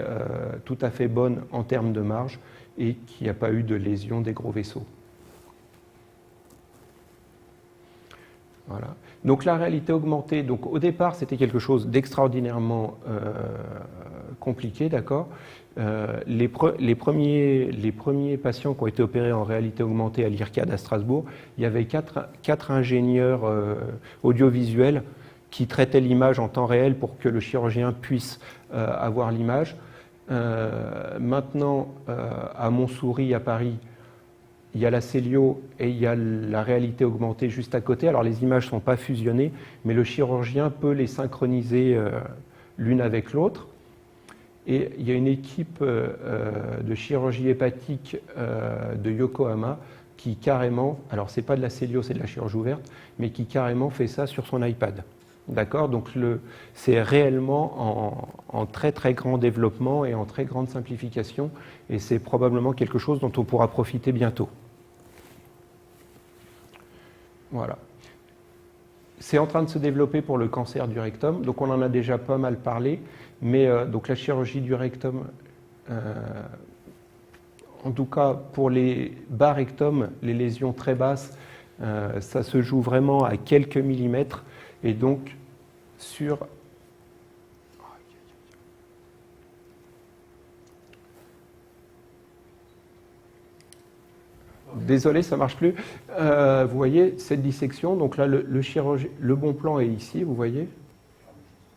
bonne en termes de marge, et qu'il n'y a pas eu de lésion des gros vaisseaux. Voilà. Donc la réalité augmentée, donc au départ c'était quelque chose d'extraordinairement compliqué, d'accord. Les premiers patients qui ont été opérés en réalité augmentée à l'IRCAD à Strasbourg, il y avait quatre ingénieurs audiovisuels qui traitaient l'image en temps réel pour que le chirurgien puisse avoir l'image. Maintenant, à Montsouris, à Paris, il y a la Célio et il y a la réalité augmentée juste à côté. Alors les images ne sont pas fusionnées, mais le chirurgien peut les synchroniser l'une avec l'autre. Et il y a une équipe de chirurgie hépatique de Yokohama qui carrément, alors ce n'est pas de la Célio, c'est de la chirurgie ouverte, mais qui carrément fait ça sur son iPad. D'accord ? Donc c'est réellement en très très grand développement et en très grande simplification, et c'est probablement quelque chose dont on pourra profiter bientôt. Voilà. C'est en train de se développer pour le cancer du rectum, donc on en a déjà pas mal parlé, mais donc la chirurgie du rectum, en tout cas pour les bas rectums, les lésions très basses, ça se joue vraiment à quelques millimètres, et donc sur... Désolé, ça ne marche plus. Vous voyez cette dissection, donc là le bon plan est ici, vous voyez.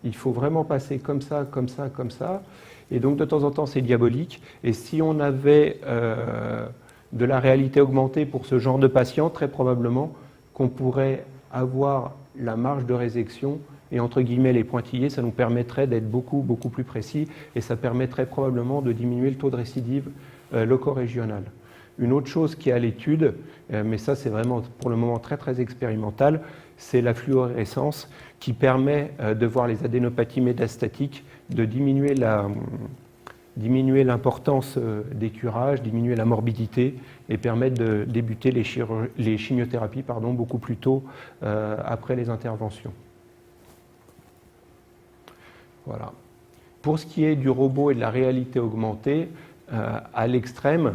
Il faut vraiment passer comme ça, comme ça, comme ça. Et donc de temps en temps c'est diabolique. Et si on avait de la réalité augmentée pour ce genre de patient, très probablement qu'on pourrait avoir la marge de résection et entre guillemets les pointillés, ça nous permettrait d'être beaucoup plus précis, et ça permettrait probablement de diminuer le taux de récidive loco-régional. Une autre chose qui est à l'étude, mais ça c'est vraiment pour le moment très très expérimental, c'est la fluorescence qui permet de voir les adénopathies métastatiques, de diminuer l'importance des curages, diminuer la morbidité et permettre de débuter les chimiothérapies beaucoup plus tôt après les interventions. Voilà. Pour ce qui est du robot et de la réalité augmentée, à l'extrême,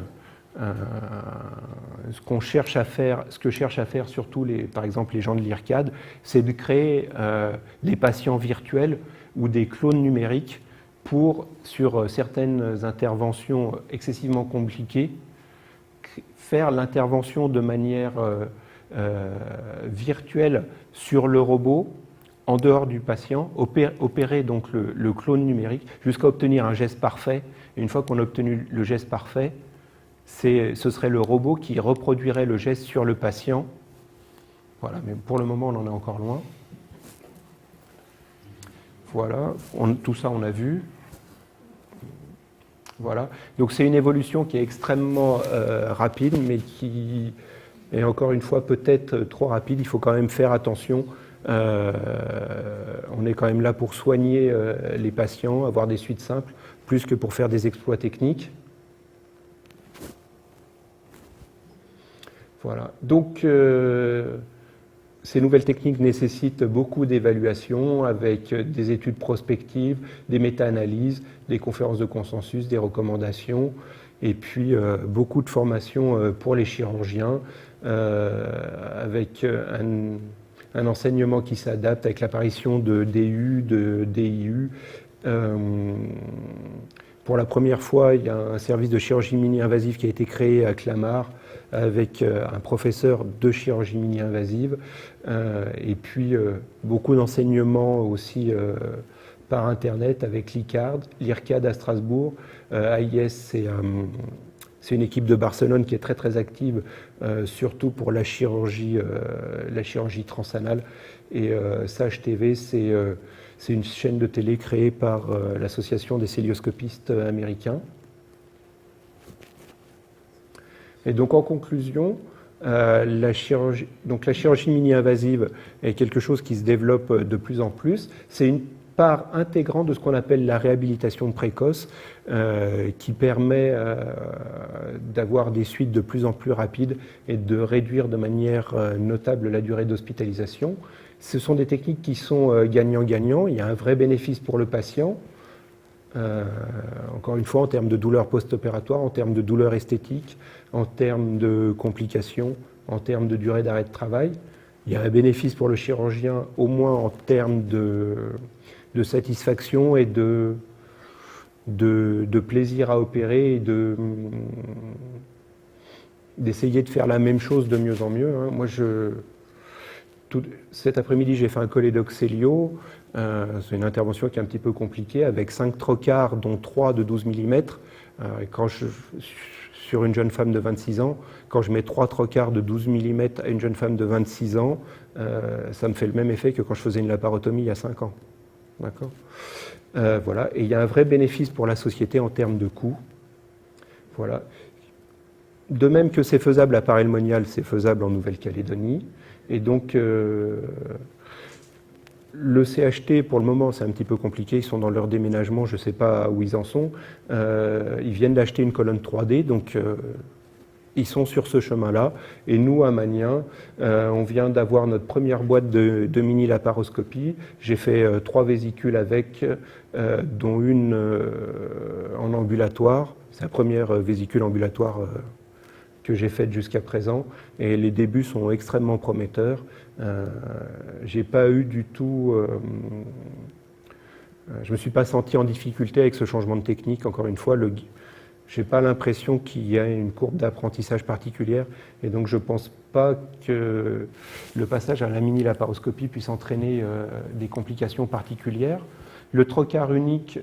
ce que cherchent à faire surtout par exemple les gens de l'IRCAD, c'est de créer des patients virtuels ou des clones numériques pour, sur certaines interventions excessivement compliquées, faire l'intervention de manière virtuelle sur le robot, en dehors du patient, opérer donc le clone numérique jusqu'à obtenir un geste parfait. Et une fois qu'on a obtenu le geste parfait, ce serait le robot qui reproduirait le geste sur le patient. Voilà, mais pour le moment, on en est encore loin. Voilà, tout ça, on a vu. Voilà, donc c'est une évolution qui est extrêmement rapide, mais qui est encore une fois peut-être trop rapide. Il faut quand même faire attention on est quand même là pour soigner les patients, avoir des suites simples, plus que pour faire des exploits techniques. Voilà. Donc, ces nouvelles techniques nécessitent beaucoup d'évaluations avec des études prospectives, des méta-analyses, des conférences de consensus, des recommandations, et puis beaucoup de formations pour les chirurgiens, avec un enseignement qui s'adapte avec l'apparition de DU, de DIU. Pour la première fois, il y a un service de chirurgie mini-invasive qui a été créé à Clamart avec un professeur de chirurgie mini-invasive et puis beaucoup d'enseignements aussi par Internet avec l'IRCAD à Strasbourg. AIS, c'est une équipe de Barcelone qui est très très active, surtout pour la chirurgie transanale. Et Sage TV, c'est une chaîne de télé créée par l'association des cœlioscopistes américains. Et donc en conclusion, la chirurgie mini-invasive est quelque chose qui se développe de plus en plus. C'est une part intégrante de ce qu'on appelle la réhabilitation précoce, qui permet d'avoir des suites de plus en plus rapides et de réduire de manière notable la durée d'hospitalisation. Ce sont des techniques qui sont gagnant-gagnant. Il y a un vrai bénéfice pour le patient, encore une fois en termes de douleur post-opératoire, en termes de douleur esthétique, en termes de complications, en termes de durée d'arrêt de travail. Il y a un bénéfice pour le chirurgien au moins en termes de satisfaction et de plaisir à opérer et d'essayer de faire la même chose de mieux en mieux. Moi, cet après-midi, j'ai fait un cholédoxélio. C'est une intervention qui est un petit peu compliquée, avec 5 trocars, dont 3 de 12 mm. Sur une jeune femme de 26 ans, quand je mets 3 trocars de 12 mm à une jeune femme de 26 ans, ça me fait le même effet que quand je faisais une laparotomie il y a 5 ans. D'accord ? Voilà. Et il y a un vrai bénéfice pour la société en termes de coûts. Voilà. De même que c'est faisable à Paray-le-Monial, c'est faisable en Nouvelle-Calédonie. Et donc, le CHT, pour le moment, c'est un petit peu compliqué. Ils sont dans leur déménagement, je ne sais pas où ils en sont. Ils viennent d'acheter une colonne 3D, donc ils sont sur ce chemin-là. Et nous, à Magnin, on vient d'avoir notre première boîte de mini-laparoscopie. J'ai fait 3 vésicules avec, dont une en ambulatoire. C'est la première vésicule ambulatoire que j'ai faite jusqu'à présent. Et les débuts sont extrêmement prometteurs. J'ai pas eu du tout... je ne me suis pas senti en difficulté avec ce changement de technique. Encore une fois, je n'ai pas l'impression qu'il y a une courbe d'apprentissage particulière. Et donc, je ne pense pas que le passage à la mini-laparoscopie puisse entraîner des complications particulières. Le trocar unique,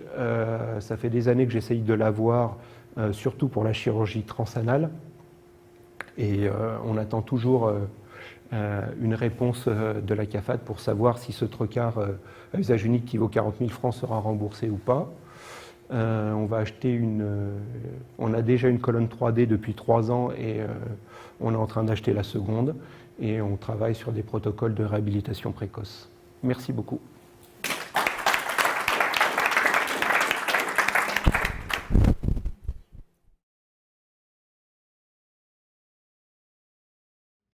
ça fait des années que j'essaye de l'avoir, surtout pour la chirurgie transanale. Et on attend toujours une réponse de la CAFAD pour savoir si ce trocar à usage unique qui vaut 40 000 francs sera remboursé ou pas. On a déjà une colonne 3D depuis 3 ans et on est en train d'acheter la seconde. Et on travaille sur des protocoles de réhabilitation précoce. Merci beaucoup.